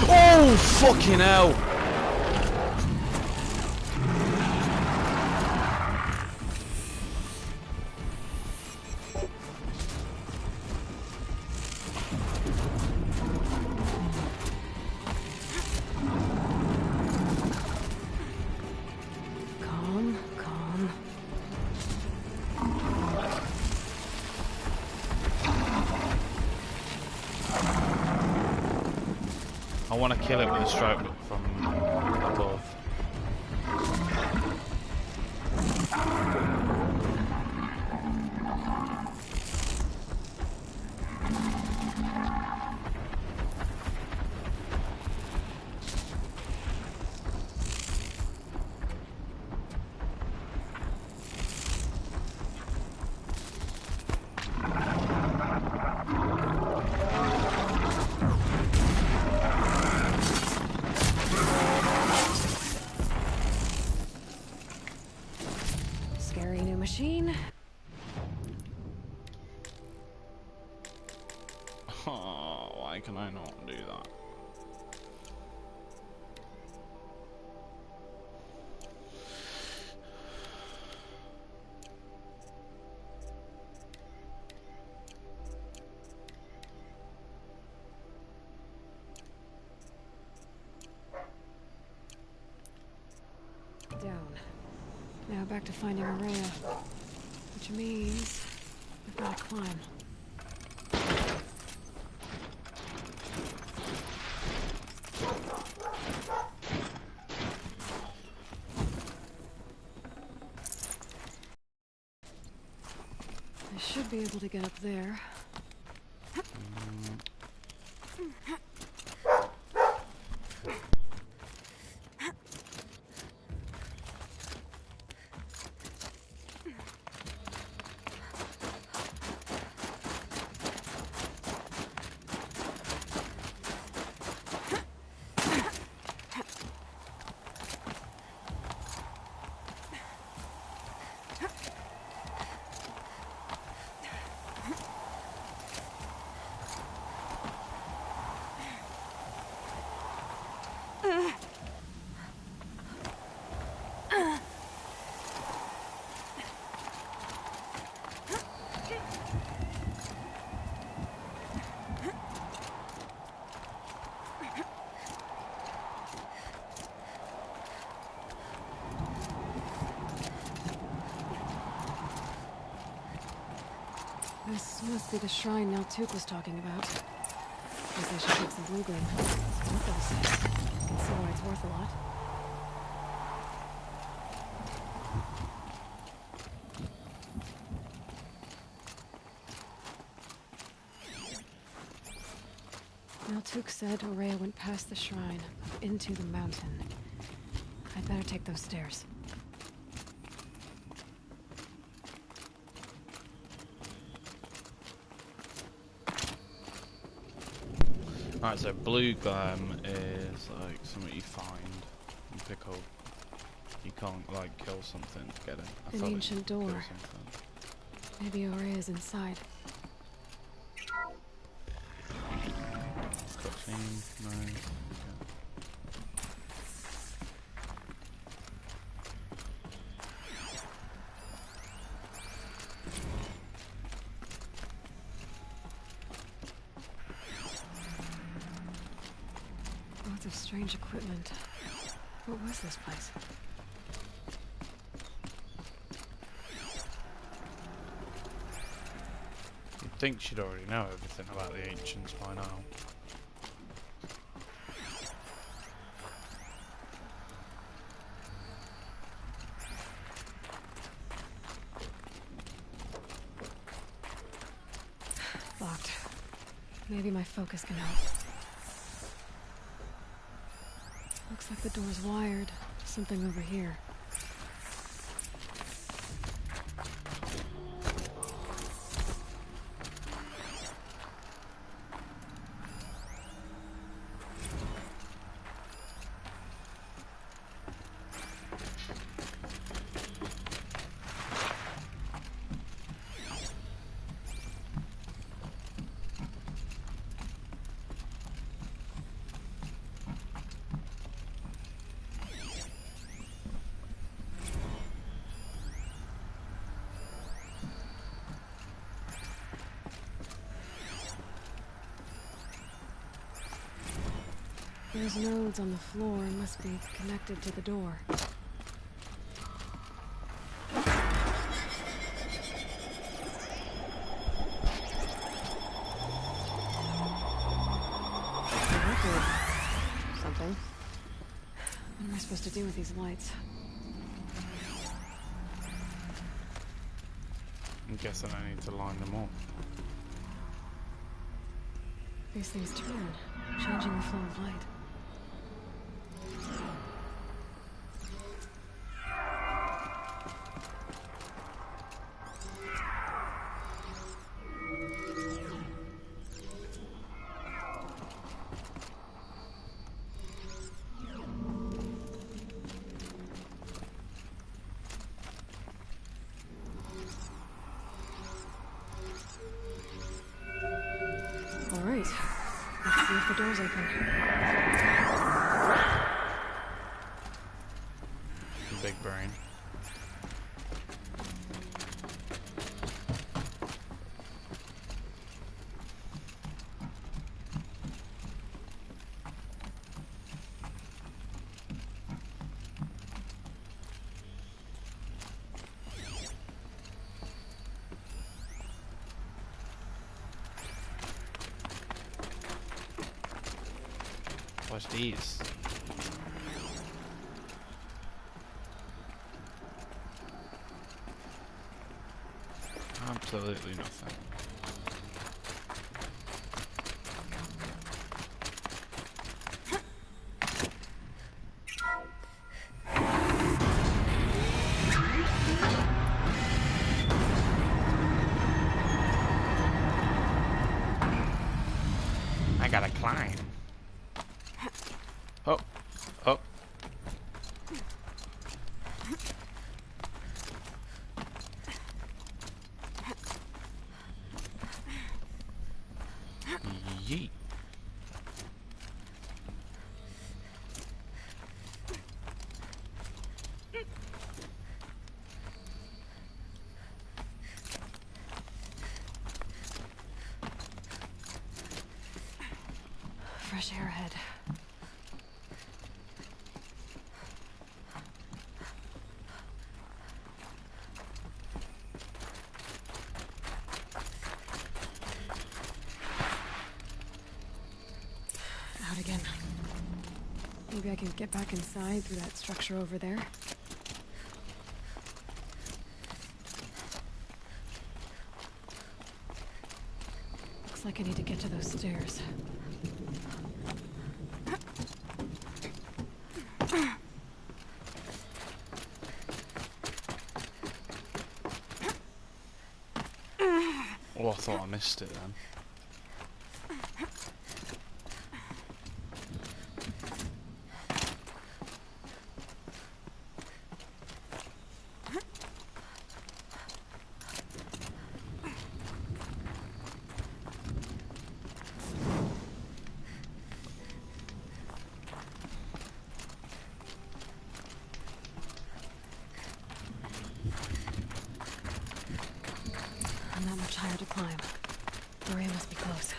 Oh, fucking hell! Calm, calm. I want to kill it with a stroke from above. Scary new machine. Oh, why can I not do that? Now back to finding Araya. Which means I've got to climb. I should be able to get up there. This must be the shrine Naltuk was talking about. Guess I should take some blue gleam. What those say? I can see why it's worth a lot. Naltuk said Araya went past the shrine, up into the mountain. I'd better take those stairs. Alright, so blue glam is like something you find and pick up. You can't like kill something to get it. I An thought ancient you could kill door. something. Maybe Araya's inside. Cutscene, no. Okay. Lots of strange equipment. What was this place? You'd think she'd already know everything about the ancients by now. Locked. Maybe my focus can help. Looks like the door's wired. Something over here. There's nodes on the floor and must be connected to the door. Something. What am I supposed to do with these lights? I'm guessing I need to line them up. These things turn, changing the flow of light. Alright, let's see if the door's open. Big brain. What's these? Absolutely nothing. I gotta climb. Oh, oh. Yeet. Fresh air ahead. Out again. Maybe I can get back inside through that structure over there. Looks like I need to get to those stairs. Oh, I thought I missed it then. Not much higher to climb. Maria must be close.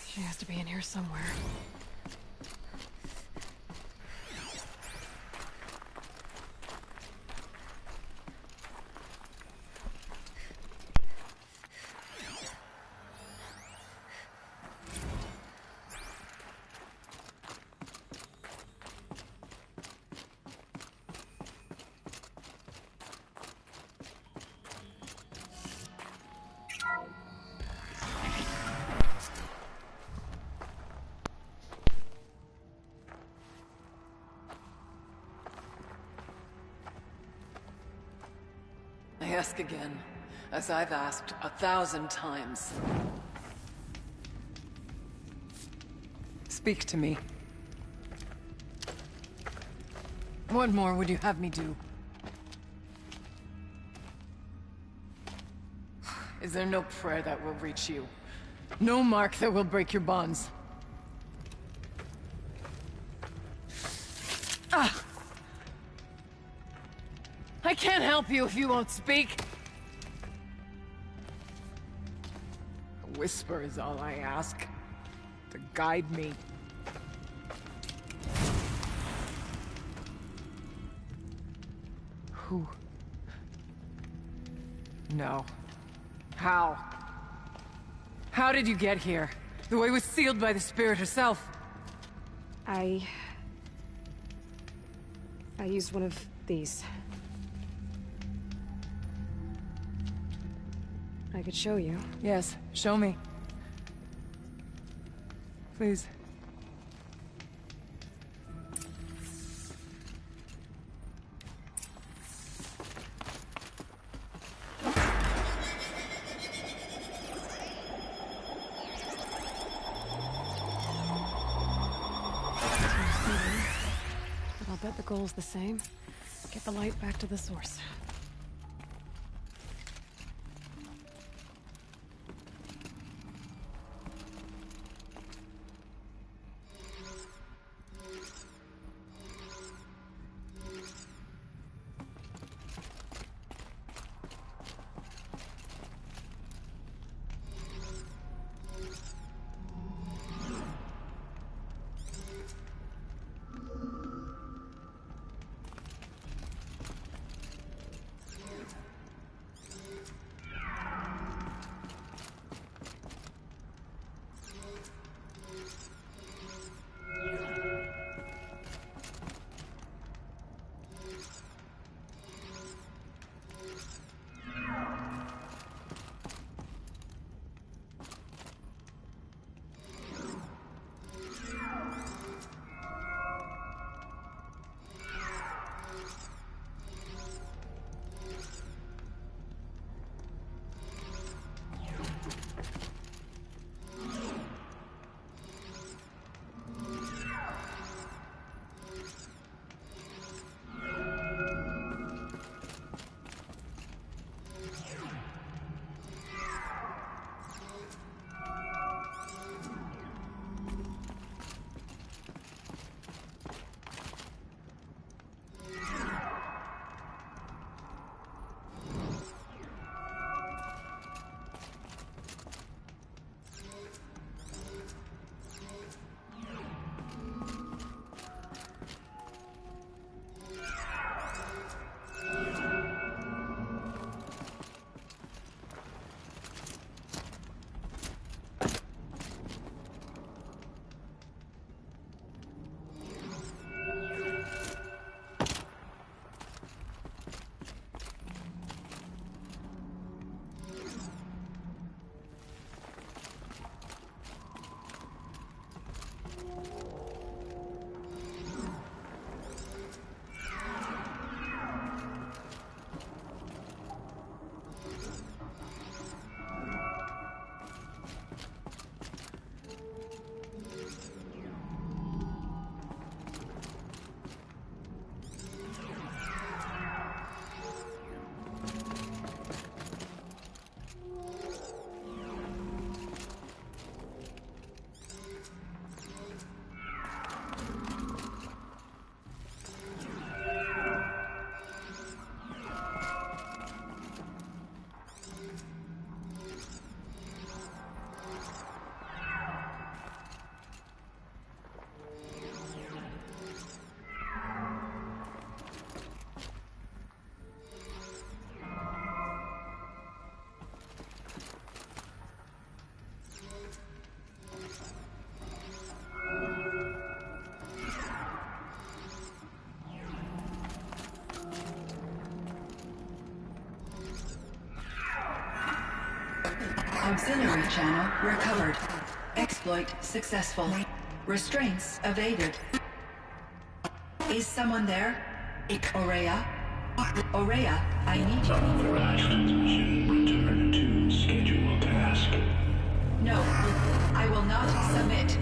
She has to be in here somewhere. I ask again, as I've asked 1,000 times. Speak to me. What more would you have me do? Is there no prayer that will reach you? No mark that will break your bonds? Ah! I can't help you if you won't speak. A whisper is all I ask. To guide me. Who? No. How? How did you get here? The way was sealed by the spirit herself. I used one of these. I could show you. Yes, show me. Please. But I'll bet the goal's the same. Get the light back to the source. Auxiliary channel recovered. Exploit successful. Restraints evaded. Is someone there? Aurea? Aurea, I need you. Authorized transmission. Return to scheduled task. No, I will not submit.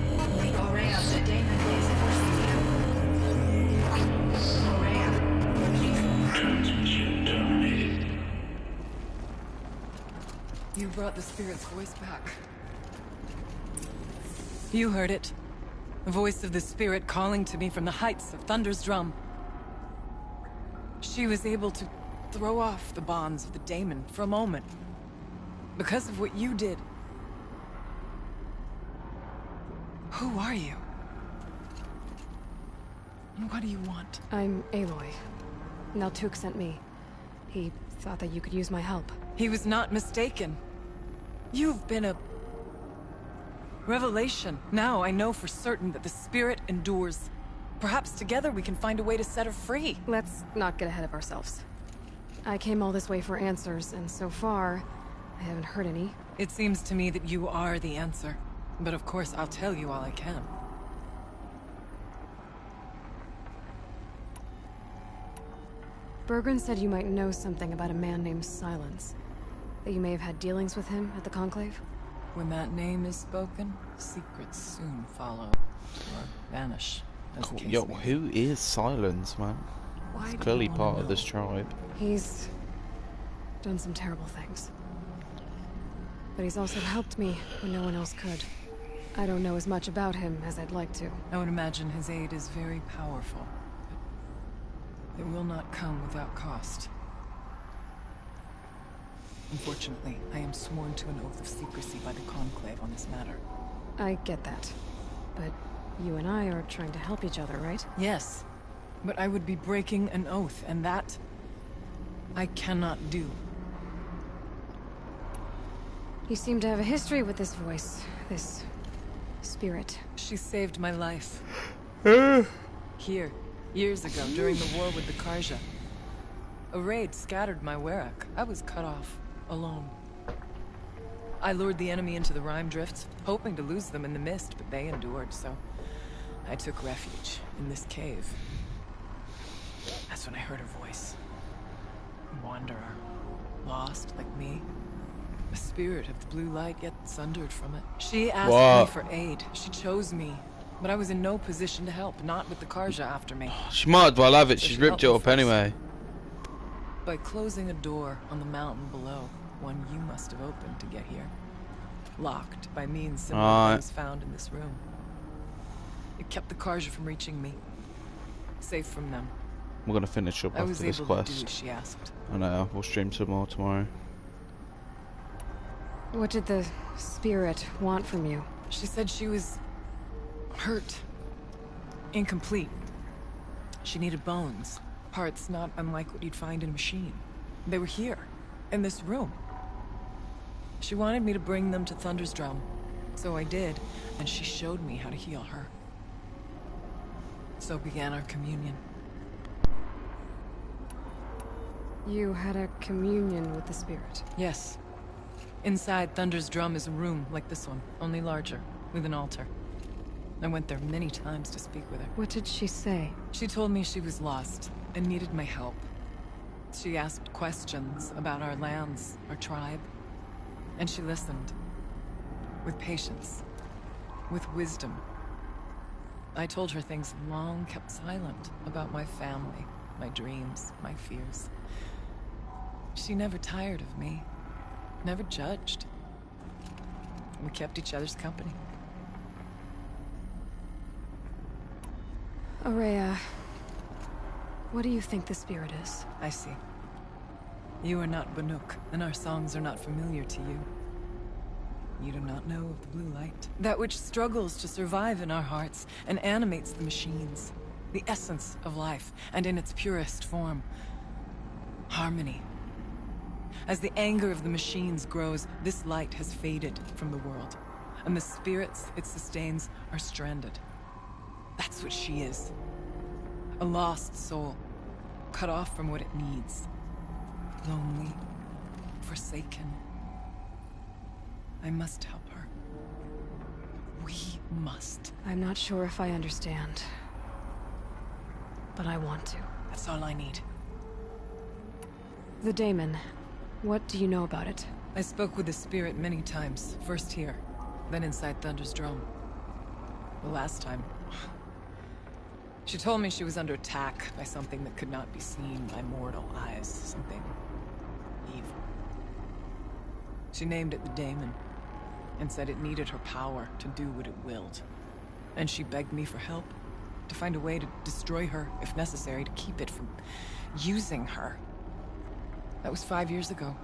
Aurea, the daemon is forcing you. Aurea. Transmission terminated. You brought the spirit's voice back. You heard it. The voice of the spirit calling to me from the heights of Thunder's drum. She was able to throw off the bonds of the daemon for a moment. Because of what you did. Who are you? And what do you want? I'm Aloy. Naltuk sent me. He thought that you could use my help. He was not mistaken. You've been a revelation. Now I know for certain that the spirit endures. Perhaps together we can find a way to set her free. Let's not get ahead of ourselves. I came all this way for answers, and so far, I haven't heard any. It seems to me that you are the answer. But of course, I'll tell you all I can. Bergren said you might know something about a man named Silence. That you may have had dealings with him at the Conclave? When that name is spoken, secrets soon follow. Or vanish. As the case Yo, may be. who is Silence, man? Why He's do you clearly wanna part of know? this tribe. He's done some terrible things. But he's also helped me when no one else could. I don't know as much about him as I'd like to. I would imagine his aid is very powerful. But it will not come without cost. Unfortunately, I am sworn to an oath of secrecy by the Conclave on this matter. I get that. But you and I are trying to help each other, right? Yes, but I would be breaking an oath, and that I cannot do. You seem to have a history with this voice, this spirit. She saved my life. Here, years ago, during the war with the Karja. A raid scattered my Werak. I was cut off, alone. I lured the enemy into the Rime Drifts, hoping to lose them in the mist, but they endured, so I took refuge in this cave. That's when I heard her voice. A wanderer, lost like me. A spirit of the blue light, yet sundered from it. She asked What? me for aid. She chose me. But I was in no position to help, not with the Karja after me. She might as well have it. So She's she ripped helped it me up first. anyway. By closing a door on the mountain below, one you must have opened to get here. Locked by means similar to those found in this room. It kept the Karja from reaching me. Safe from them. We're gonna finish up I after was this able to do quest. as she asked. I know. We'll stream some more tomorrow. What did the spirit want from you? She said she was hurt. Incomplete. She needed bones. Parts not unlike what you'd find in a machine. They were here, in this room. She wanted me to bring them to Thunder's Drum. So I did, and she showed me how to heal her. So began our communion. You had a communion with the spirit. Yes. Inside Thunder's Drum is a room like this one, only larger, with an altar. I went there many times to speak with her. What did she say? She told me she was lost and needed my help. She asked questions about our lands, our tribe, and she listened. With patience. With wisdom. I told her things long kept silent about my family, my dreams, my fears. She never tired of me. Never judged. We kept each other's company. Aurea, what do you think the spirit is? I see. You are not Banuk, and our songs are not familiar to you. You do not know of the blue light. That which struggles to survive in our hearts and animates the machines. The essence of life, and in its purest form. Harmony. As the anger of the machines grows, this light has faded from the world. And the spirits it sustains are stranded. That's what she is. A lost soul. Cut off from what it needs. Lonely. Forsaken. I must help her. We must. I'm not sure if I understand. But I want to. That's all I need. The daemon. What do you know about it? I spoke with the spirit many times. First here, then inside Thunder's drum. The last time... She told me she was under attack by something that could not be seen by mortal eyes. Something... evil. She named it the daemon, and said it needed her power to do what it willed. And she begged me for help, to find a way to destroy her, if necessary, to keep it from using her. That was 5 years ago.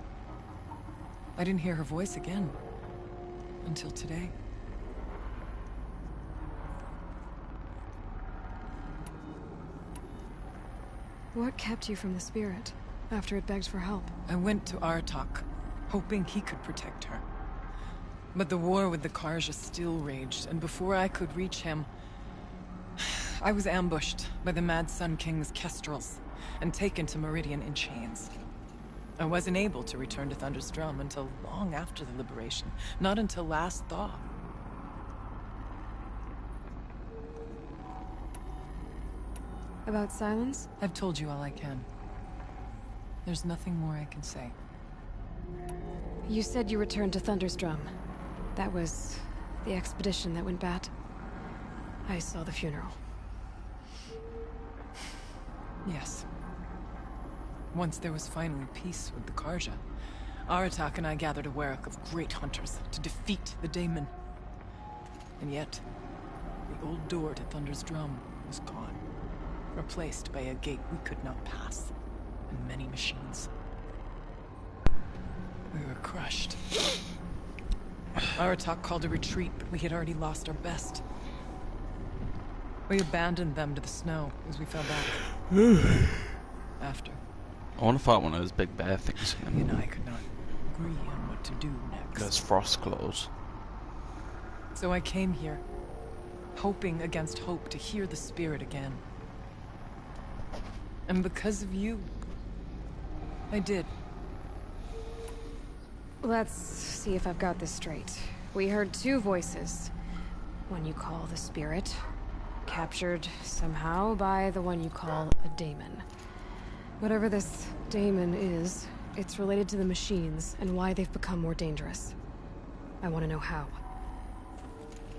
I didn't hear her voice again, until today. What kept you from the spirit, after it begged for help? I went to Aratak, hoping he could protect her. But the war with the Karja still raged, and before I could reach him, I was ambushed by the Mad Sun King's kestrels, and taken to Meridian in chains. I wasn't able to return to Thunder's Drum until long after the liberation, not until last thaw. About silence? I've told you all I can. There's nothing more I can say. You said you returned to Thunder's Drum. That was the expedition that went bad. I saw the funeral. Yes. Once there was finally peace with the Karja, Aratak and I gathered a Werak of great hunters to defeat the daemon. And yet, the old door to Thunder's Drum was gone, replaced by a gate we could not pass, and many machines. We were crushed. Aratak called a retreat, but we had already lost our best. We abandoned them to the snow as we fell back. After. I want to fight one of those big bear things He again. and I could not agree on what to do next. Those frost claws. So I came here, hoping against hope to hear the spirit again. And because of you, I did. Let's see if I've got this straight. We heard two voices. One you call the spirit, captured somehow by the one you call a daemon. Whatever this daemon is, it's related to the machines and why they've become more dangerous. I want to know how.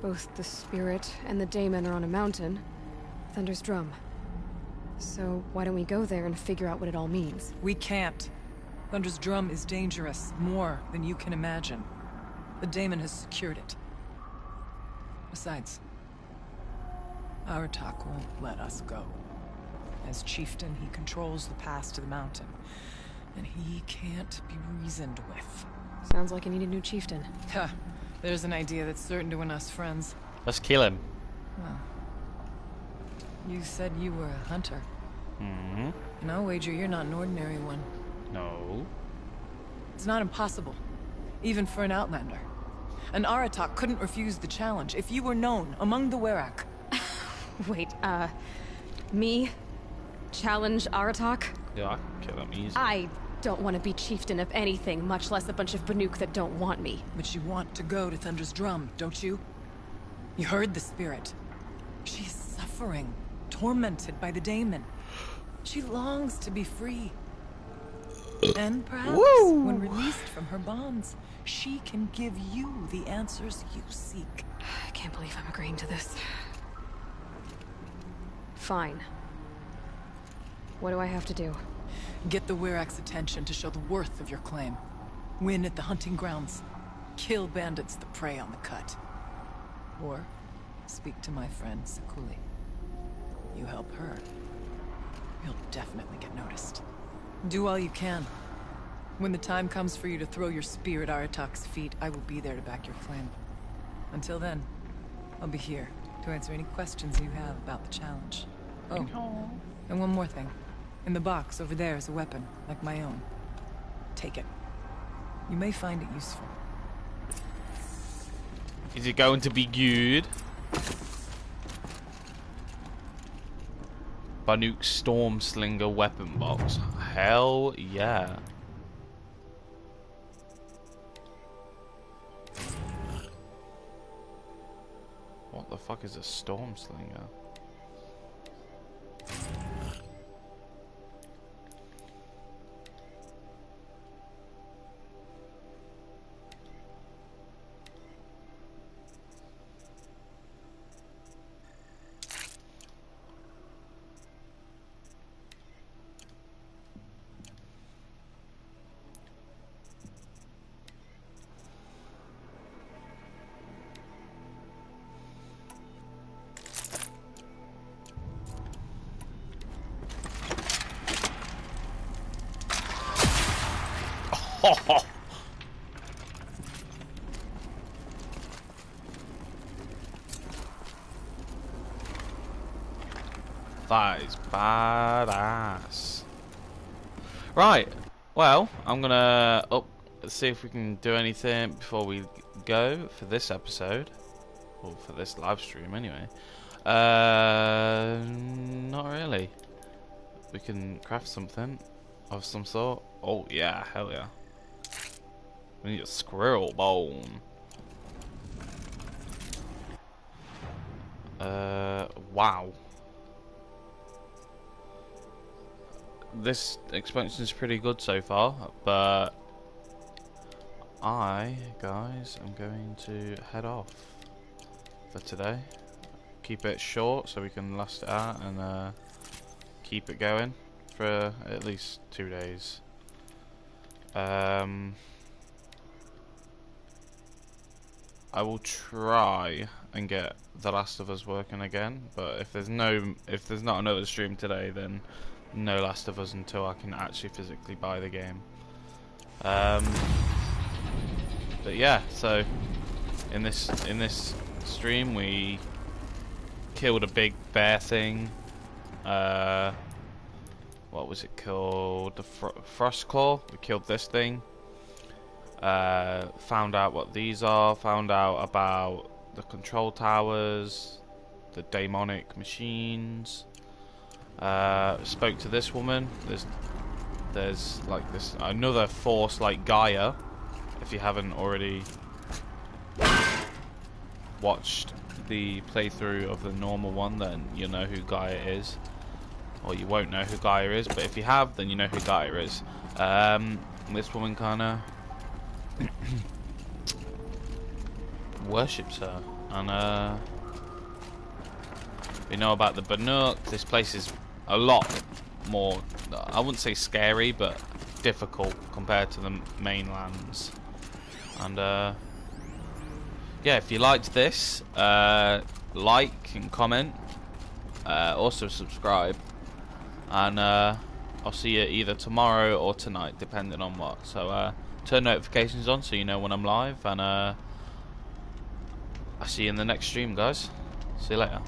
Both the spirit and the daemon are on a mountain, Thunder's Drum. So why don't we go there and figure out what it all means? We can't. Thunder's Drum is dangerous, more than you can imagine. The daemon has secured it. Besides, Aratak won't let us go. As chieftain, he controls the pass to the mountain, and he can't be reasoned with. Sounds like you need a new chieftain. Ha! There's an idea that's certain to win us friends. Let's kill him. Well, you said you were a hunter. Hmm. And I'll wager you're not an ordinary one. No. It's not impossible, even for an outlander. An Aratak couldn't refuse the challenge if you were known among the Werak. Wait, me? Challenge Aratak? Yeah, I can kill him easy. I don't want to be chieftain of anything, much less a bunch of Banuk that don't want me. But you want to go to Thunder's Drum, don't you? You heard the spirit. She's suffering, tormented by the daemon. She longs to be free. And perhaps, when released from her bonds, she can give you the answers you seek. I can't believe I'm agreeing to this. Fine. What do I have to do? Get the Werak's attention to show the worth of your claim. Win at the hunting grounds. Kill bandits that prey on the cut. Or speak to my friend Sakuli. You help her, you'll definitely get noticed. Do all you can. When the time comes for you to throw your spear at Aratak's feet, I will be there to back your claim. Until then, I'll be here to answer any questions you have about the challenge. Oh, and one more thing. In the box over there is a weapon, like my own. Take it. You may find it useful. Is it going to be good? Banuk Stormslinger weapon box. Hell yeah. the fuck is a storm slinger? That is badass. Right, well, I'm gonna see if we can do anything before we go for this episode, or for this live stream anyway. Not really. We can craft something of some sort. Oh yeah, hell yeah. We need a squirrel bone. Wow. This expansion is pretty good so far, but guys, am going to head off for today. Keep it short so we can last it out and keep it going for at least 2 days. I will try and get The Last of Us working again, but if there's not another stream today, then no Last of Us until I can actually physically buy the game. But yeah, so in this stream we killed a big bear thing. What was it called? The Frost Claw. We killed this thing. Found out what these are. Found out about the control towers, the demonic machines. Spoke to this woman. There's like this another force like Gaia. If you haven't already watched the playthrough of the normal one, then you know who Gaia is, or you won't know who Gaia is. But if you have, then you know who Gaia is. This woman kind of worships her, and we know about the Banuk. This place is a lot more, I wouldn't say scary, but difficult compared to the mainlands. And yeah, if you liked this, like and comment, also subscribe, and I'll see you either tomorrow or tonight, depending on what. So turn notifications on so you know when I'm live, and I'll see you in the next stream, guys. See you later.